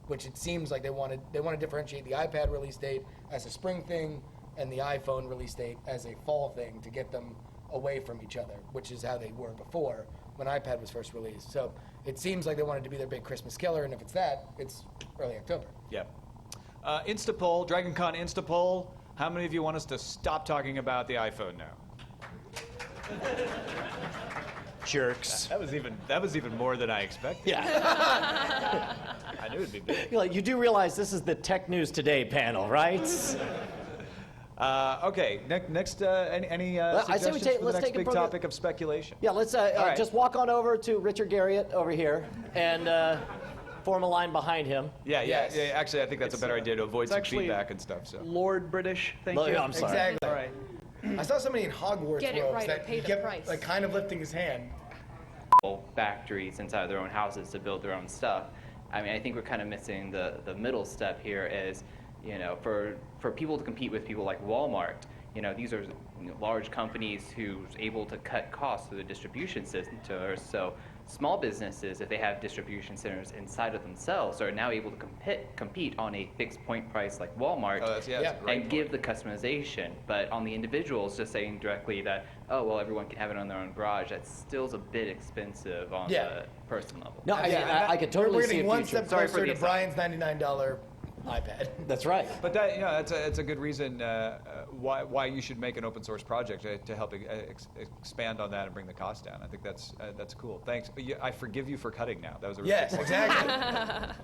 Speaker 6: which it seems like they want to differentiate the iPad release date as a spring thing and the iPhone release date as a fall thing to get them away from each other, which is how they were before when iPad was first released. So it seems like they wanted to be their big Christmas killer, and if it's that, it's early October.
Speaker 4: Yeah. Instapoll, DragonCon Instapoll. How many of you want us to stop talking about the iPhone now?
Speaker 5: Jerks.
Speaker 4: That was even more than I expected.
Speaker 5: Yeah.
Speaker 4: I knew it'd be big.
Speaker 5: You do realize this is the Tech News Today panel, right?
Speaker 4: Okay. Next, any
Speaker 5: I say we
Speaker 4: suggestions
Speaker 5: take-
Speaker 4: for the
Speaker 5: let's
Speaker 4: next
Speaker 5: take a
Speaker 4: big
Speaker 5: program-
Speaker 4: topic of speculation?
Speaker 5: Yeah, let's
Speaker 4: right.
Speaker 5: just walk on over to Richard Garriott over here and form a line behind him.
Speaker 4: Yeah.
Speaker 6: Yes.
Speaker 4: Actually, I think that's a better idea to avoid some
Speaker 8: actually
Speaker 4: feedback and stuff. So.
Speaker 8: Lord British, thank
Speaker 5: Well,
Speaker 8: you.
Speaker 5: yeah, I'm sorry.
Speaker 6: Exactly.
Speaker 8: All right.
Speaker 6: I saw somebody in Hogwarts
Speaker 7: Get it
Speaker 6: robes
Speaker 7: right or
Speaker 6: that
Speaker 7: pay the
Speaker 6: kept
Speaker 7: price.
Speaker 6: like kind of lifting his hand.
Speaker 9: Factories inside their own houses to build their own stuff. I mean, I think we're kind of missing the middle step here is, for people to compete with people like Walmart, these are large companies who's able to cut costs through the distribution centers. So small businesses, if they have distribution centers inside of themselves, are now able to compete on a fixed point price like Walmart
Speaker 4: That's a great
Speaker 9: and give the customization. But on the individuals, just saying directly that, oh, well, everyone can have it on their own garage, that still's a bit expensive on the person level.
Speaker 5: No, I mean, I could totally
Speaker 6: We're
Speaker 5: see
Speaker 6: getting
Speaker 5: a
Speaker 6: one
Speaker 5: future.
Speaker 6: step
Speaker 9: Sorry for
Speaker 6: closer
Speaker 9: the
Speaker 6: to Brian's $99 iPad.
Speaker 5: That's right.
Speaker 4: But that's a good reason why you should make an open source project to help expand on that and bring the cost down. I think that's cool. Thanks. I forgive you for cutting now. That was a really
Speaker 6: Yes,
Speaker 4: good point.
Speaker 6: exactly.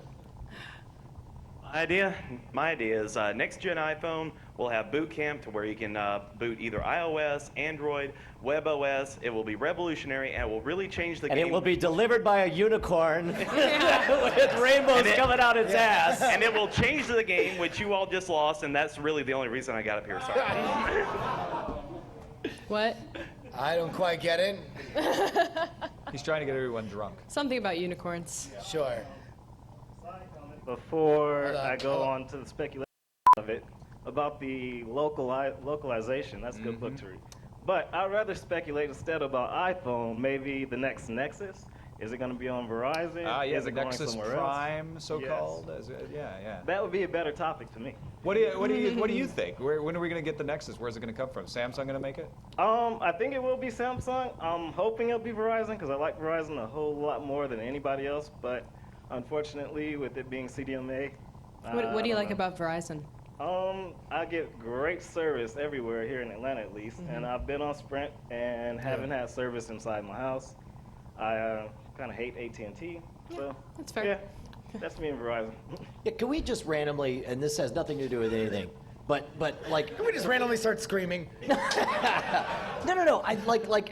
Speaker 10: My idea is next gen iPhone will have boot camp to where you can boot either iOS, Android, WebOS. It will be revolutionary and it will really change the
Speaker 5: And
Speaker 10: game.
Speaker 5: it will be delivered by a unicorn with rainbows coming out its ass.
Speaker 10: And it will change the game, which you all just lost, and that's really the only reason I got up here. Sorry.
Speaker 7: What?
Speaker 6: I don't quite get it.
Speaker 4: He's trying to get everyone drunk.
Speaker 7: Something about unicorns.
Speaker 6: Sure.
Speaker 8: Before
Speaker 6: Hold on,
Speaker 8: I go
Speaker 6: hold on.
Speaker 8: on to the speculation of it, about the localization, that's a good book to read. But I'd rather speculate instead about iPhone, maybe the next Nexus. Is it going to be on Verizon?
Speaker 4: Yeah,
Speaker 8: Is
Speaker 4: the
Speaker 8: it going
Speaker 4: Nexus
Speaker 8: somewhere
Speaker 4: Prime,
Speaker 8: else?
Speaker 4: so-called.
Speaker 8: Yes.
Speaker 4: Yeah.
Speaker 8: That would be a better topic to me.
Speaker 4: What do you think? When are we going to get the Nexus? Where's it going to come from? Samsung going to make it?
Speaker 8: I think it will be Samsung. I'm hoping it'll be Verizon because I like Verizon a whole lot more than anybody else. But unfortunately, with it being CDMA,
Speaker 7: What do you like about Verizon?
Speaker 8: I get great service everywhere here in Atlanta, at least, and I've been on Sprint and haven't had service inside my house. I kind of hate AT&T, so
Speaker 7: that's fair.
Speaker 8: Yeah, that's me and Verizon.
Speaker 5: Yeah, can we just randomly, and this has nothing to do with anything, but like,
Speaker 6: Can we just randomly start screaming?
Speaker 5: no. I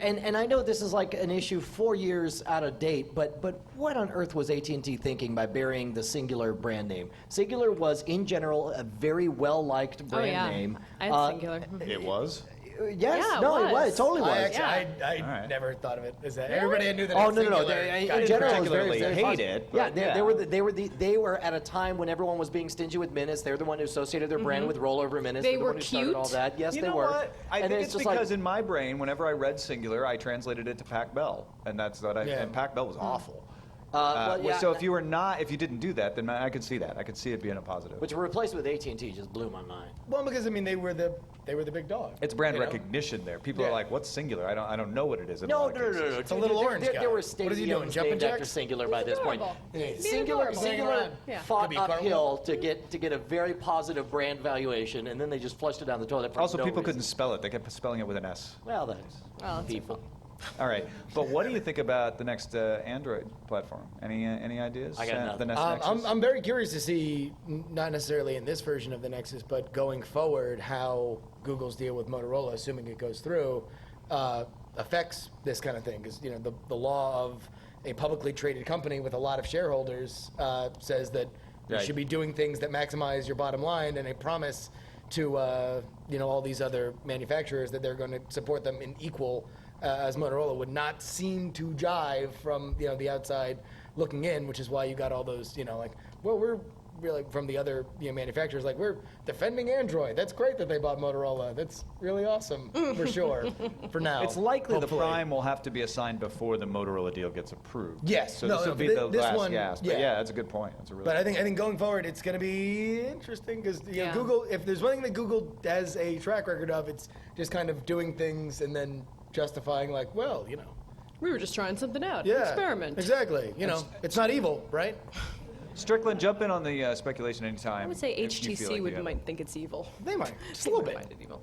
Speaker 5: and I know this is like an issue 4 years out of date, but what on earth was AT&T thinking by burying the Singular brand name? Singular was, in general, a very well-liked brand name.
Speaker 7: I had Singular.
Speaker 4: It was.
Speaker 5: Yes,
Speaker 7: Yeah, it
Speaker 5: no, it
Speaker 7: was.
Speaker 5: It totally was.
Speaker 6: I
Speaker 4: All right.
Speaker 6: never thought of it as that. Everybody knew that.
Speaker 5: Oh
Speaker 6: it's
Speaker 5: no!
Speaker 6: singular.
Speaker 5: They,
Speaker 6: Got
Speaker 5: in
Speaker 6: it.
Speaker 5: general, it was
Speaker 4: particularly
Speaker 5: very
Speaker 4: hate
Speaker 5: positive.
Speaker 4: it,
Speaker 5: Yeah,
Speaker 4: but
Speaker 5: they were at a time when everyone was being stingy with minutes. They were the one who associated their brand with rollover minutes.
Speaker 7: They
Speaker 5: They're the
Speaker 7: were
Speaker 5: one who started
Speaker 7: cute.
Speaker 5: all that. Yes,
Speaker 4: You
Speaker 5: they
Speaker 4: know
Speaker 5: were.
Speaker 4: what? I
Speaker 5: And
Speaker 4: think
Speaker 5: it's
Speaker 4: it's
Speaker 5: just
Speaker 4: because
Speaker 5: like,
Speaker 4: in my brain, whenever I read Singular, I translated it to Pac Bell, and that's what I.
Speaker 6: Yeah.
Speaker 4: And Pac Bell was awful.
Speaker 5: well, yeah,
Speaker 4: So if you didn't do that, then I could see that. I could see it being a positive.
Speaker 5: but to replace it with AT&T just blew my mind.
Speaker 6: Well, because I mean, they were the big dog.
Speaker 4: It's brand
Speaker 6: you know?
Speaker 4: recognition there. People are
Speaker 6: Yeah.
Speaker 4: like, "What's Singular?" I don't know what it is. In a
Speaker 5: No.
Speaker 4: lot of cases.
Speaker 6: It's a little orange guy.
Speaker 5: There were
Speaker 6: What is he doing,
Speaker 5: stadiums
Speaker 6: jumping
Speaker 5: named after
Speaker 6: jacks?
Speaker 5: Singular by this point.
Speaker 7: adorable.
Speaker 6: Yeah.
Speaker 5: Singular
Speaker 6: around.
Speaker 7: Yeah.
Speaker 5: fought
Speaker 6: Could be cartwheel.
Speaker 5: uphill to get a very positive brand valuation, and then they just flushed it down the toilet for
Speaker 4: Also,
Speaker 5: no
Speaker 4: people
Speaker 5: reason.
Speaker 4: couldn't spell it. They kept spelling it with an S.
Speaker 5: Well, that's
Speaker 7: Well, that's
Speaker 5: people.
Speaker 4: All right, but what do you think about the next Android platform? Any ideas?
Speaker 5: I got nothing.
Speaker 4: The next Nexus?
Speaker 6: I'm very curious to see, not necessarily in this version of the Nexus, but going forward, how Google's deal with Motorola, assuming it goes through, affects this kind of thing. Because the law of a publicly traded company with a lot of shareholders says that you
Speaker 4: Right.
Speaker 6: should be doing things that maximize your bottom line, and a promise to all these other manufacturers that they're going to support them in equal as Motorola would not seem to jive from the outside looking in, which is why you got all those well, really from the other manufacturers, like, we're defending Android. That's great that they bought Motorola. That's really awesome, for sure, for now.
Speaker 4: It's likely
Speaker 6: hopefully.
Speaker 4: the Prime will have to be assigned before the Motorola deal gets approved.
Speaker 6: Yes.
Speaker 4: So
Speaker 6: No,
Speaker 4: this
Speaker 6: no,
Speaker 4: will be
Speaker 6: thi-
Speaker 4: the
Speaker 6: this
Speaker 4: last
Speaker 6: one-
Speaker 4: gasp.
Speaker 6: yeah.
Speaker 4: But yeah, that's a good point. That's a really
Speaker 6: But I think going forward, it's going to be interesting because
Speaker 7: Yeah.
Speaker 6: Google. If there's one thing that Google has a track record of, it's just kind of doing things and then justifying, like, well,
Speaker 7: We were just trying something out.
Speaker 6: yeah,
Speaker 7: Experiment.
Speaker 6: Exactly. It's not evil, right?
Speaker 4: Strickland, jump in on the speculation anytime.
Speaker 7: I would say
Speaker 4: if you feel like you have it.
Speaker 7: might think it's evil.
Speaker 6: They might just a little bit.
Speaker 7: Find it evil.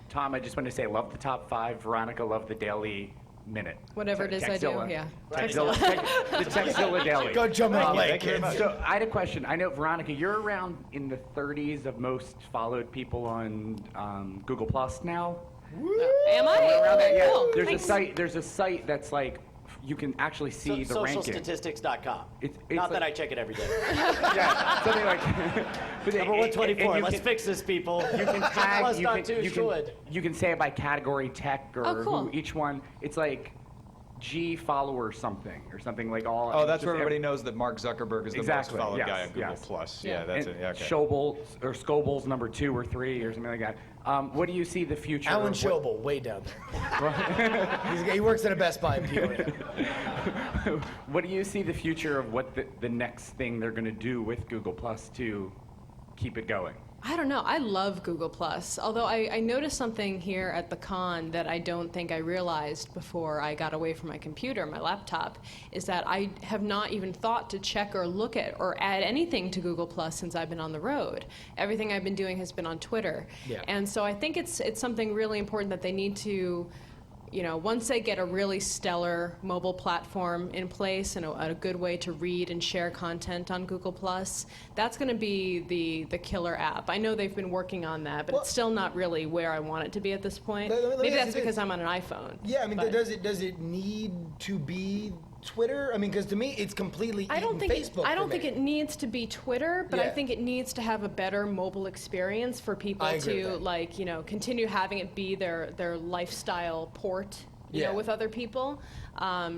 Speaker 11: Tom, I just wanted to say, love the top 5. Veronica, love the Daily Minute.
Speaker 7: Whatever it is I do,
Speaker 11: Techzilla.
Speaker 7: yeah.
Speaker 11: The Techzilla Daily.
Speaker 6: Go jump in the lake,
Speaker 4: Thank you very
Speaker 6: kids.
Speaker 4: much.
Speaker 11: So I had a question. I know, Veronica, you're around in the 30s of most followed people on Google Plus now.
Speaker 7: Am I?
Speaker 11: Around that, yeah.
Speaker 7: Cool.
Speaker 11: There's a site that's like you can actually see the ranking.
Speaker 12: Socialstatistics.com.
Speaker 11: It's
Speaker 12: Not that
Speaker 11: like-
Speaker 12: I check it every day.
Speaker 11: Yeah, something like. But
Speaker 12: Number 124.
Speaker 11: and you
Speaker 12: Let's
Speaker 11: can-
Speaker 12: fix this, people.
Speaker 11: You can tag.
Speaker 12: Plus
Speaker 11: you
Speaker 12: not
Speaker 11: can,
Speaker 12: too
Speaker 11: you
Speaker 12: should.
Speaker 11: you can say it by category, tech, or
Speaker 7: Oh, cool.
Speaker 11: who each one. It's like G follower something or something like all.
Speaker 4: Oh,
Speaker 11: it's
Speaker 4: that's
Speaker 11: just
Speaker 4: where everybody knows that Mark Zuckerberg is the
Speaker 11: Exactly,
Speaker 4: most followed
Speaker 11: yes,
Speaker 4: guy on Google
Speaker 11: yes.
Speaker 4: Plus. Yeah, that's
Speaker 11: and
Speaker 4: it. Yeah, okay.
Speaker 11: Schobel or Scobel's number 2 or 3 or something like that. What do you see the future?
Speaker 6: Alan
Speaker 11: of what-
Speaker 6: Schobel, way down there. He works at a Best Buy in Peoria.
Speaker 11: What do you see the future of what the next thing they're going to do with Google Plus to keep it going?
Speaker 7: I don't know. I love Google Plus. Although I noticed something here at the con that I don't think I realized before I got away from my computer, my laptop, is that I have not even thought to check or look at or add anything to Google Plus since I've been on the road. Everything I've been doing has been on Twitter.
Speaker 6: Yeah.
Speaker 7: And so I think it's something really important that they need to, once they get a really stellar mobile platform in place and a good way to read and share content on Google Plus, that's going to be the killer app. I know they've been working on that, but it's still not really where I want it to be at this point.
Speaker 6: Let me
Speaker 7: Maybe
Speaker 6: ask
Speaker 7: that's
Speaker 6: you this.
Speaker 7: because I'm on an iPhone.
Speaker 6: Yeah, I mean,
Speaker 7: but
Speaker 6: does it need to be Twitter? I mean, because to me, it's completely
Speaker 7: I don't think
Speaker 6: Facebook.
Speaker 7: I don't
Speaker 6: for
Speaker 7: think
Speaker 6: me.
Speaker 7: it needs to be Twitter, but I
Speaker 6: Yeah.
Speaker 7: think it needs to have a better mobile experience for people
Speaker 6: I agree
Speaker 7: to
Speaker 6: with that.
Speaker 7: continue having it be their lifestyle port.
Speaker 6: Yeah.
Speaker 7: With other people.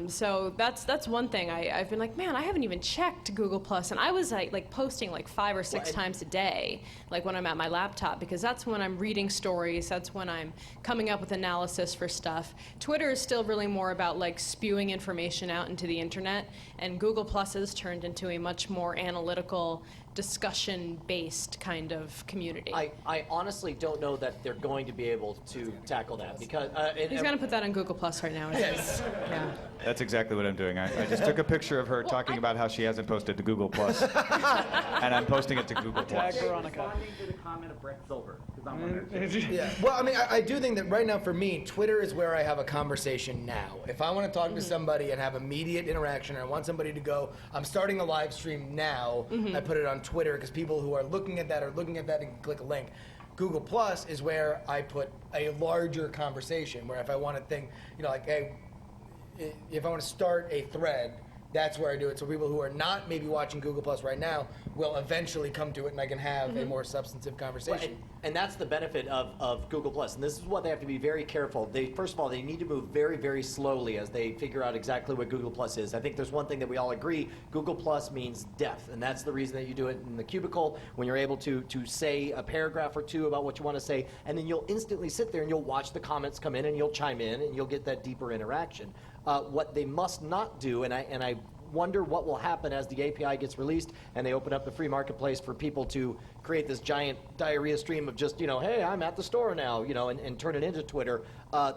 Speaker 7: So that's one thing I've been like, man, I haven't even checked Google Plus, and I was like posting like 5 or 6 times a day, like when I'm at my laptop, because that's when I'm reading stories, that's when I'm coming up with analysis for stuff. Twitter is still really more about like spewing information out into the internet, and Google Plus has turned into a much more analytical, discussion-based kind of community.
Speaker 12: I honestly don't know that they're going to be able to tackle that because
Speaker 7: He's going to put that on Google Plus right now. I think.
Speaker 6: Yes.
Speaker 7: Yeah.
Speaker 4: That's exactly what I'm doing. I just took a picture of her talking about how she hasn't posted to Google Plus, and I'm posting it to Google Plus.
Speaker 11: Responding to the comment of Brett Silver, because I'm on there too.
Speaker 6: Yeah. Well, I mean, I do think that right now for me, Twitter is where I have a conversation now. If I want to talk to somebody and have immediate interaction, or I want somebody to go, I'm starting a live stream now, I put it on Twitter because people who are looking at that and click a link. Google Plus is where I put a larger conversation, where if I want to think, like, hey, if I want to start a thread, that's where I do it. So people who are not maybe watching Google Plus right now will eventually come to it, and I can have a more substantive conversation.
Speaker 12: and that's the benefit of Google Plus. And this is what they have to be very careful. First of all, they need to move very, very slowly as they figure out exactly what Google Plus is. I think there's one thing that we all agree: Google Plus means depth, and that's the reason that you do it in the cubicle when you're able to say a paragraph or two about what you want to say, and then you'll instantly sit there and you'll watch the comments come in, and you'll chime in, and you'll get that deeper interaction. What they must not do, and I wonder what will happen as the API gets released and they open up the free marketplace for people to create this giant diarrhea stream of just, hey, I'm at the store now, and turn it into Twitter.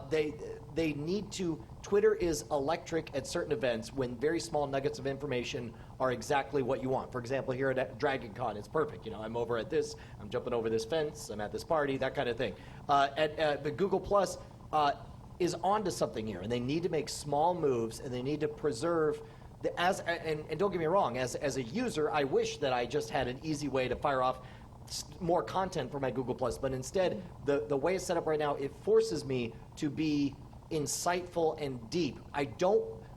Speaker 12: They need to. Twitter is electric at certain events when very small nuggets of information are exactly what you want. For example, here at Dragon Con, it's perfect. I'm over at this, I'm jumping over this fence, I'm at this party, that kind of thing. At the Google Plus is onto something here, and they need to make small moves, and they need to preserve and don't get me wrong, as a user, I wish that I just had an easy way to fire off more content for my Google Plus, but instead, the way it's set up right now, it forces me to be insightful and deep.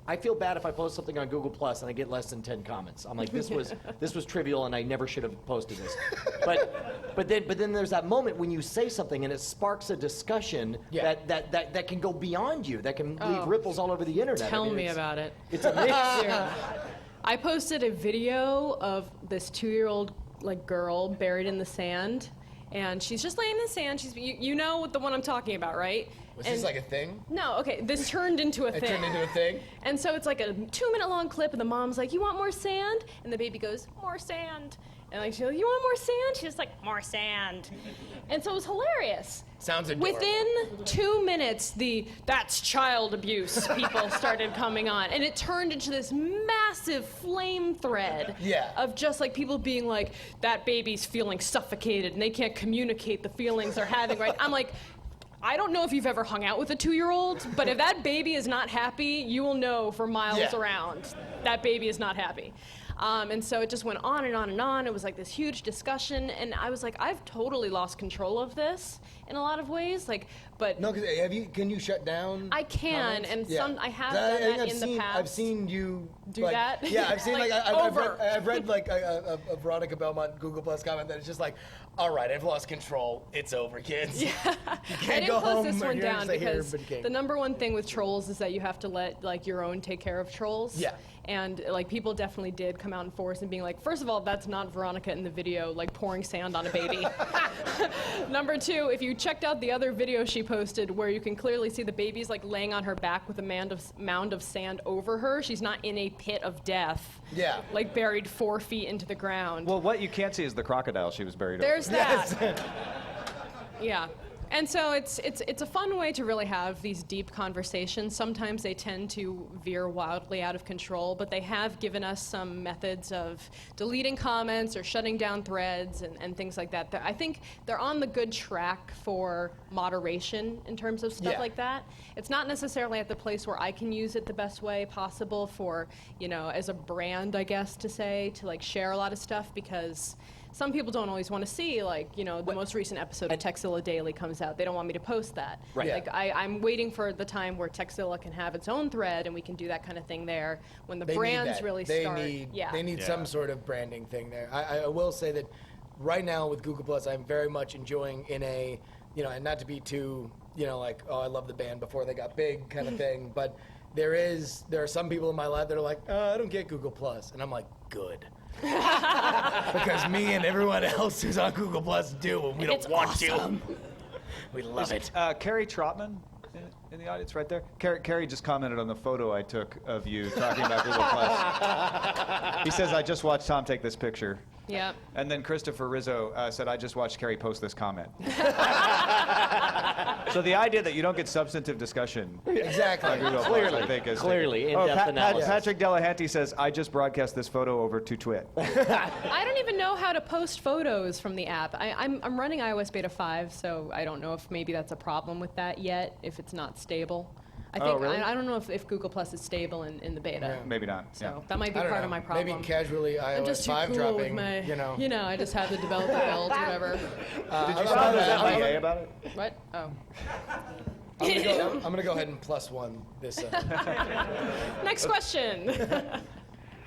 Speaker 12: I feel bad if I post something on Google Plus and I get less than 10 comments. I'm like, this was trivial and I never should have posted this. But then there's that moment when you say something and it sparks a discussion that can go beyond you, that can leave ripples all over the internet.
Speaker 7: Tell me about it.
Speaker 6: It's amazing.
Speaker 7: I posted a video of this 2-year-old like girl buried in the sand, and she's just laying in the sand. She's you know what the one I'm talking about, right?
Speaker 6: Was this like a thing?
Speaker 7: No, okay, this turned into a thing.
Speaker 6: It turned into a thing?
Speaker 7: And so it's like a 2-minute long clip, and the mom's like, you want more sand? And the baby goes, more sand. And like, she's like, you want more sand? She's like, more sand. And so it was hilarious.
Speaker 6: Sounds adorable.
Speaker 7: Within 2 minutes, that's child abuse people started coming on. And it turned into this massive flame thread of just like people being like, that baby's feeling suffocated and they can't communicate the feelings they're having, right? I'm like, I don't know if you've ever hung out with a 2-year-old, but if that baby is not happy, you will know for miles around that baby is not happy. And so it just went on and on and on. It was like this huge discussion, and I was like, I've totally lost control of this in a lot of ways. Like, but
Speaker 6: no, because can you shut down?
Speaker 7: I can,
Speaker 6: comments?
Speaker 7: and I have done that in the past.
Speaker 6: I've seen you
Speaker 7: do
Speaker 6: like,
Speaker 7: that.
Speaker 6: Yeah, I've seen
Speaker 7: like
Speaker 6: I've read like a Veronica Belmont Google Plus comment that it's just like, all right, I've lost control. It's over, kids.
Speaker 7: Yeah.
Speaker 6: You can't
Speaker 7: I didn't
Speaker 6: go
Speaker 7: close
Speaker 6: home
Speaker 7: this one down because
Speaker 6: the
Speaker 7: the number one thing with trolls is that you have to let like your own take care of trolls.
Speaker 6: Yeah.
Speaker 7: And like people definitely did come out in force and being like, first of all, that's not Veronica in the video, like pouring sand on a baby. Number two, if you checked out the other video she posted where you can clearly see the baby's like laying on her back with a mound of sand over her, she's not in a pit of death.
Speaker 6: Yeah.
Speaker 7: Like buried 4 feet into the ground.
Speaker 4: Well, what you can't see is the crocodile she was buried
Speaker 7: There's
Speaker 4: over.
Speaker 7: that. Yeah. And so it's a fun way to really have these deep conversations. Sometimes they tend to veer wildly out of control, but they have given us some methods of deleting comments or shutting down threads and things like that. I think they're on the good track for moderation in terms of stuff like that. It's not necessarily at the place where I can use it the best way possible for, you know, as a brand, I guess, to like share a lot of stuff, because some people don't always want to see, like, you know, the most recent episode of Techzilla Daily comes out. They don't want me to post that.
Speaker 12: Right.
Speaker 7: Like, I'm waiting for the time where Techzilla can have its own thread and we can do that kind of thing there when the brands really start.
Speaker 6: They need some sort of branding thing there. I will say that right now with Google Plus, I'm very much enjoying in a, you know, and not to be too, you know, like, oh, I love the band before they got big kind of thing, but there are some people in my life that are like, oh, I don't get Google Plus, and I'm like, good. Because me and everyone else who's on Google Plus do, and we don't want to. We love it.
Speaker 4: Carrie Trotman in the audience right there. Carrie just commented on the photo I took of you talking about Google Plus. He says, I just watched Tom take this picture.
Speaker 7: Yeah.
Speaker 4: And then Christopher Rizzo said, I just watched Carrie post this comment. So the idea that you don't get substantive discussion
Speaker 6: Exactly.
Speaker 4: on Google Plus, I think is
Speaker 12: Clearly, in-depth analysis.
Speaker 4: Patrick Delahanty says, I just broadcast this photo over to TWiT.
Speaker 7: I don't even know how to post photos from the app. I'm running iOS Beta 5, so I don't know if maybe that's a problem with that yet, if it's not stable. I think
Speaker 4: really?
Speaker 7: I don't know if Google Plus is stable in the beta.
Speaker 6: Yeah.
Speaker 4: Maybe not.
Speaker 7: So that might be part of my problem.
Speaker 6: Maybe casually
Speaker 7: I'm
Speaker 6: iOS
Speaker 7: just too
Speaker 6: 5
Speaker 7: cool
Speaker 6: dropping,
Speaker 7: with my,
Speaker 6: you know.
Speaker 7: I just have the developer build, whatever.
Speaker 4: Did you sign this NDA about it?
Speaker 7: What? Oh.
Speaker 6: I'm gonna go ahead and +1 this.
Speaker 7: Next question.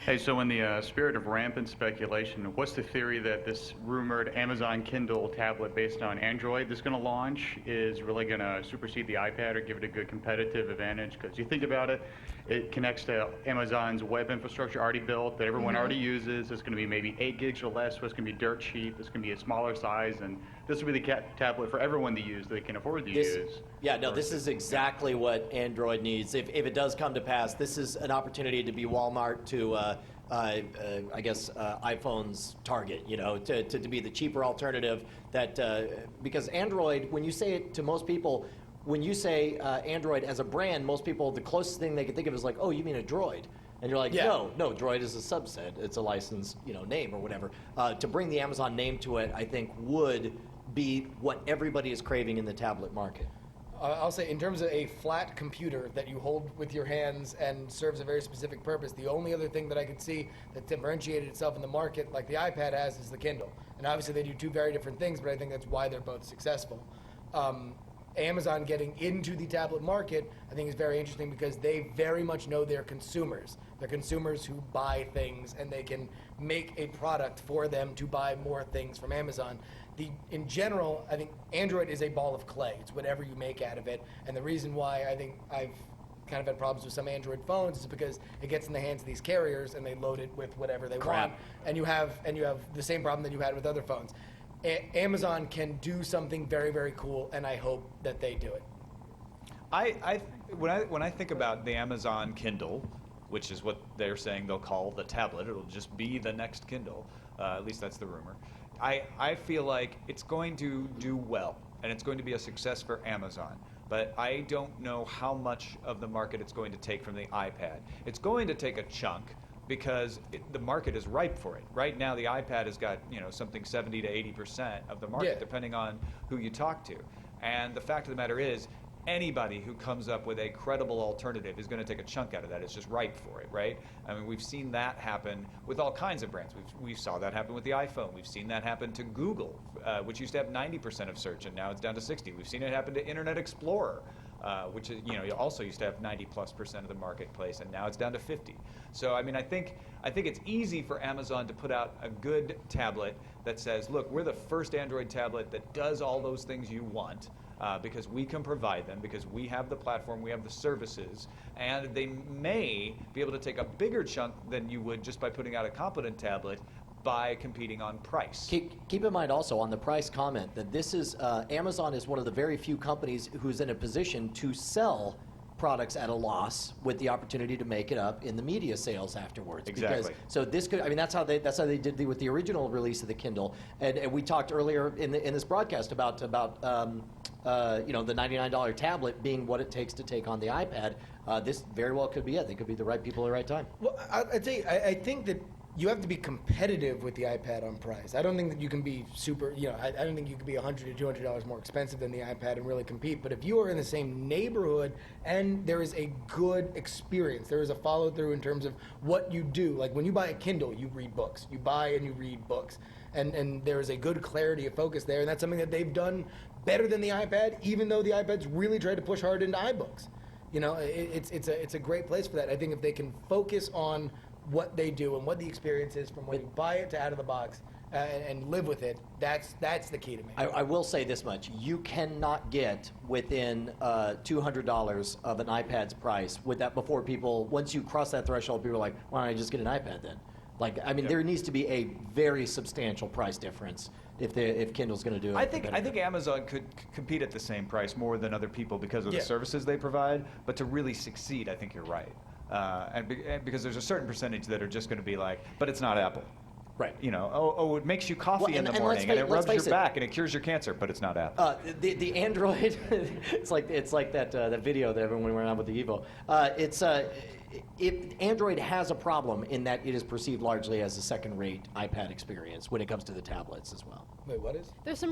Speaker 13: Hey, so in the spirit of rampant speculation, what's the theory that this rumored Amazon Kindle tablet based on Android that's going to launch is really going to supersede the iPad or give it a good competitive advantage? Because you think about it, it connects to Amazon's web infrastructure already built that everyone already uses. It's going to be maybe 8 gigs or less, so it's going to be dirt cheap. It's going to be a smaller size, and this will be the tablet for everyone to use that they can afford to use.
Speaker 12: Yeah, no, this is exactly what Android needs. If it does come to pass, this is an opportunity to be Walmart to, I guess, iPhone's target, you know, to be the cheaper alternative that, because Android, when you say it to most people, when you say Android as a brand, most people, the closest thing they can think of is like, oh, you mean a Droid. And you're like, no, Droid is a subset. It's a licensed, name or whatever. To bring the Amazon name to it, I think would be what everybody is craving in the tablet market.
Speaker 6: I'll say, in terms of a flat computer that you hold with your hands and serves a very specific purpose, the only other thing that I could see that differentiated itself in the market, like the iPad has, is the Kindle. And obviously they do two very different things, but I think that's why they're both successful. Amazon getting into the tablet market, I think, is very interesting because they very much know their consumers. They're consumers who buy things, and they can make a product for them to buy more things from Amazon. In general, I think Android is a ball of clay. It's whatever you make out of it. And the reason why I think I've kind of had problems with some Android phones is because it gets in the hands of these carriers and they load it with whatever they want, and you have the same problem that you had with other phones. Amazon can do something very, very cool, and I hope that they do it.
Speaker 4: When I think about the Amazon Kindle, which is what they're saying they'll call the tablet, it'll just be the next Kindle. At least that's the rumor. I feel like it's going to do well, and it's going to be a success for Amazon. But I don't know how much of the market it's going to take from the iPad. It's going to take a chunk because the market is ripe for it. Right now, the iPad has got something 70 to 80% of the market, depending on who you talk to. And the fact of the matter is, anybody who comes up with a credible alternative is going to take a chunk out of that. It's just ripe for it, right? I mean, we've seen that happen with all kinds of brands. We saw that happen with the iPhone. We've seen that happen to Google, which used to have 90% of search, and now it's down to 60. We've seen it happen to Internet Explorer, which is, also used to have 90+% of the marketplace, and now it's down to 50. So, I mean, I think it's easy for Amazon to put out a good tablet that says, look, we're the first Android tablet that does all those things you want. Because we can provide them, because we have the platform, we have the services, and they may be able to take a bigger chunk than you would just by putting out a competent tablet by competing on price.
Speaker 12: Keep in mind also on the price comment that this is Amazon is one of the very few companies who's in a position to sell products at a loss with the opportunity to make it up in the media sales afterwards.
Speaker 4: Exactly.
Speaker 12: So this could, I mean, that's how they did with the original release of the Kindle, and we talked earlier in this broadcast about the $99 tablet being what it takes to take on the iPad. This very well could be it. They could be the right people at the right time.
Speaker 6: Well, I'd say I think that you have to be competitive with the iPad on price. I don't think that you can be super, I don't think you can be $100 to $200 more expensive than the iPad and really compete. But if you are in the same neighborhood and there is a good experience, there is a follow through in terms of what you do. Like when you buy a Kindle, you read books. You buy and you read books. And there is a good clarity of focus there. And that's something that they've done better than the iPad, even though the iPad's really tried to push hard into iBooks. It's a great place for that. I think if they can focus on what they do and what the experience is from when you buy it to out of the box and live with it, that's the key to me.
Speaker 12: I will say this much. You cannot get within $200 of an iPad's price with that before people, once you cross that threshold, people are like, why don't I just get an iPad then? There needs to be a very substantial price difference if Kindle's going to do it.
Speaker 4: I think Amazon could compete at the same price more than other people because of the services they provide, but to really succeed, I think you're right. And because there's a certain percentage that are just going to be like, but it's not Apple.
Speaker 12: Right.
Speaker 4: It makes you coffee in the morning and it rubs your back and it cures your cancer, but it's not Apple.
Speaker 12: The Android, it's like that video that everyone went around with the Evo. Android has a problem in that it is perceived largely as a second-rate iPad experience when it comes to the tablets as well.
Speaker 6: Wait, what is?
Speaker 7: There's some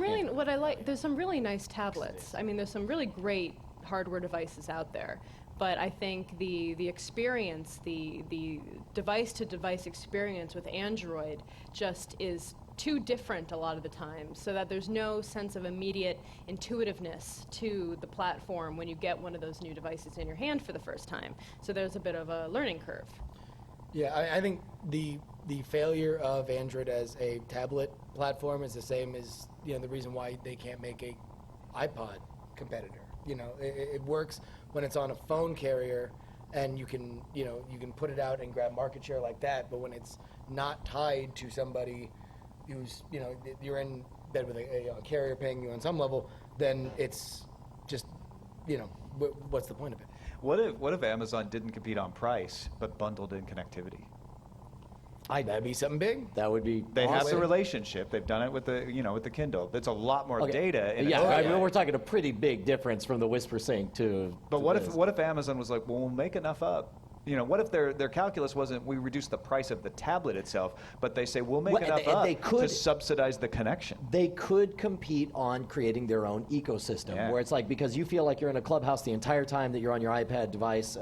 Speaker 7: really nice tablets. I mean, there's some really great hardware devices out there. But I think the experience, the device-to-device experience with Android just is too different a lot of the time, so that there's no sense of immediate intuitiveness to the platform when you get one of those new devices in your hand for the first time. So there's a bit of a learning curve.
Speaker 6: Yeah, I think the failure of Android as a tablet platform is the same as the reason why they can't make a iPod competitor. It works when it's on a phone carrier and you can put it out and grab market share like that, but when it's not tied to somebody who's you're in bed with a carrier paying you on some level, then it's just what's the point of it?
Speaker 4: What if Amazon didn't compete on price but bundled in connectivity?
Speaker 6: That'd be something big.
Speaker 12: That would be.
Speaker 4: They have the relationship. They've done it with the Kindle. That's a lot more data.
Speaker 12: We're talking a pretty big difference from the Whisper Sync to.
Speaker 4: But what if Amazon was like, well, we'll make enough up. What if their calculus wasn't we reduce the price of the tablet itself, but they say we'll make enough up to subsidize the connection.
Speaker 12: They could compete on creating their own ecosystem, where it's like, because you feel like you're in a clubhouse the entire time that you're on your iPad device,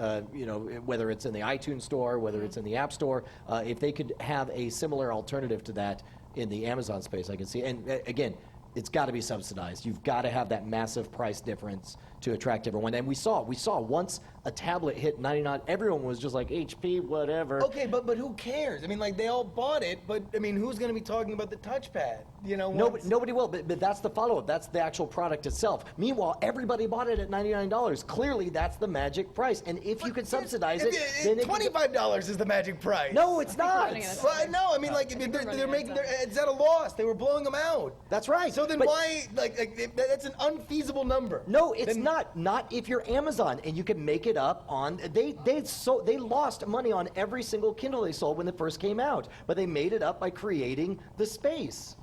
Speaker 12: whether it's in the iTunes store, whether it's in the App Store, if they could have a similar alternative to that in the Amazon space, I can see. And again, it's got to be subsidized. You've got to have that massive price difference to attract everyone. And we saw once a tablet hit 99, everyone was just like HP, whatever.
Speaker 6: Okay, but who cares? I mean, like they all bought it, but I mean, who's going to be talking about the touchpad? You know,
Speaker 12: Nobody will, but that's the follow-up. That's the actual product itself. Meanwhile, everybody bought it at $99. Clearly, that's the magic price. And if you could subsidize it, then
Speaker 6: $25 is the magic price.
Speaker 12: No, it's not.
Speaker 6: Well, no, I mean, like they're making it's at a loss. They were blowing them out.
Speaker 12: That's right.
Speaker 6: So then why, that's an unfeasible number.
Speaker 12: No, it's not. Not if you're Amazon and you can make it up on. They lost money on every single Kindle they sold when it first came out, but they made it up by creating the space.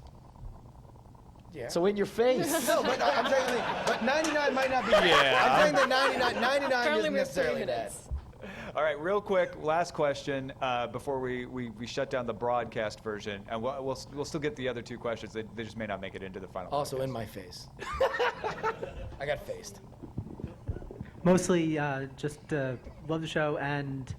Speaker 6: Yeah.
Speaker 12: So in your face.
Speaker 6: No, but I'm saying, but 99 might not be.
Speaker 4: Yeah.
Speaker 6: I'm saying that 99 isn't necessarily that.
Speaker 4: All right, real quick, last question before we shut down the broadcast version, and we'll still get the other two questions. They just may not make it into the final.
Speaker 6: Also
Speaker 4: podcast.
Speaker 6: in my face. I got faced.
Speaker 14: Mostly just love the show, and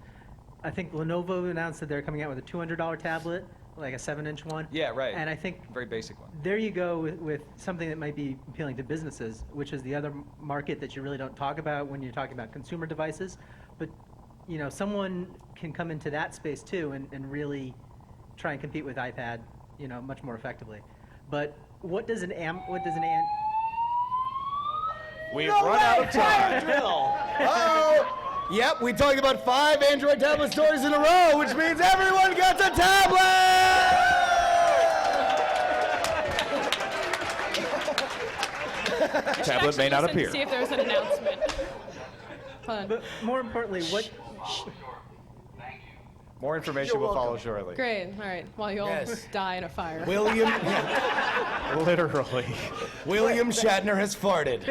Speaker 14: I think Lenovo announced that they're coming out with a $200 tablet, like a 7-inch one.
Speaker 4: Yeah, right.
Speaker 14: And I think
Speaker 4: very basic one.
Speaker 14: There you go with something that might be appealing to businesses, which is the other market that you really don't talk about when you're talking about consumer devices. But you know, someone can come into that space too and really try and compete with iPad, you know, much more effectively. But what does an
Speaker 4: We've run out of time.
Speaker 6: Oh, yep, we talked about 5 Android tablet stories in a row, which means everyone gets a tablet!
Speaker 4: Tablet may not appear.
Speaker 7: See if there's an announcement. Hold on.
Speaker 14: But more importantly, what?
Speaker 4: More information will follow shortly.
Speaker 7: Great. All right. While you all die in a fire.
Speaker 6: William.
Speaker 4: Literally.
Speaker 6: William Shatner has farted.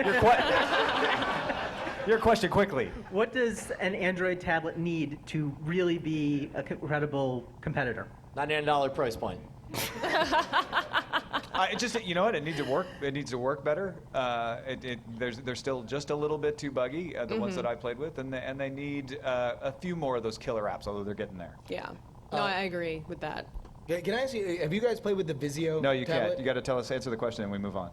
Speaker 4: Your question quickly.
Speaker 14: What does an Android tablet need to really be a credible competitor?
Speaker 12: $99 price point.
Speaker 4: You know what? It needs to work. It needs to work better. They're still just a little bit too buggy. The ones that I played with, and they need a few more of those killer apps. Although they're getting there.
Speaker 7: Yeah. No, I agree with that.
Speaker 6: Can I ask you? Have you guys played with the Vizio?
Speaker 4: No, you
Speaker 6: tablet?
Speaker 4: can't. You got to answer the question, and we move on.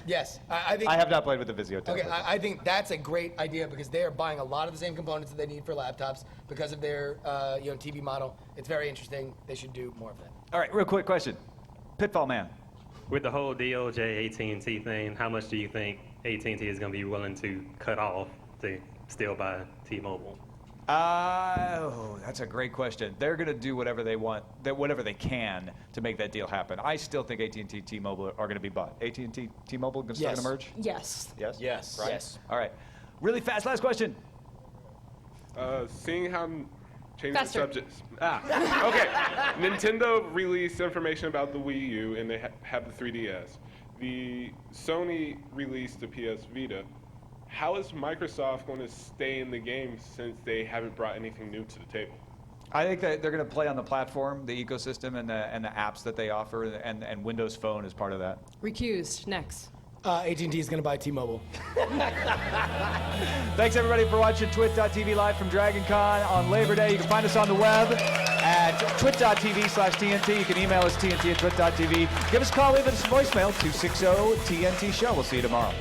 Speaker 6: Yes, I think
Speaker 4: I have not played with the Vizio tablet.
Speaker 6: Okay, I think that's a great idea because they are buying a lot of the same components that they need for laptops because of their TV model. It's very interesting. They should do more of that.
Speaker 4: All right, real quick question. Pitfall Man.
Speaker 15: With the whole DOJ AT&T thing, how much do you think AT&T is going to be willing to cut off to still buy T-Mobile?
Speaker 4: That's a great question. They're going to do whatever they want, whatever they can to make that deal happen. I still think AT&T, T-Mobile are going to be bought. AT&T, T-Mobile still going to merge?
Speaker 7: Yes.
Speaker 4: Yes?
Speaker 12: Yes.
Speaker 4: Right.
Speaker 12: Yes.
Speaker 4: All right. Really fast, last question.
Speaker 16: Seeing how changing
Speaker 7: Faster.
Speaker 16: subjects. Okay. Nintendo released information about the Wii U, and they have the 3DS. The Sony released the PS Vita. How is Microsoft going to stay in the game since they haven't brought anything new to the table?
Speaker 4: I think that they're going to play on the platform, the ecosystem, and the apps that they offer, and Windows Phone is part of that.
Speaker 7: Recused. Next.
Speaker 6: AT&T is going to buy T-Mobile.
Speaker 4: Thanks, everybody, for watching TWiT.tv live from DragonCon on Labor Day. You can find us on the web at twit.tv/TNT. You can email us TNT@twit.tv. Give us a call, leave us a voicemail, 260-TNT-SHOW. We'll see you tomorrow.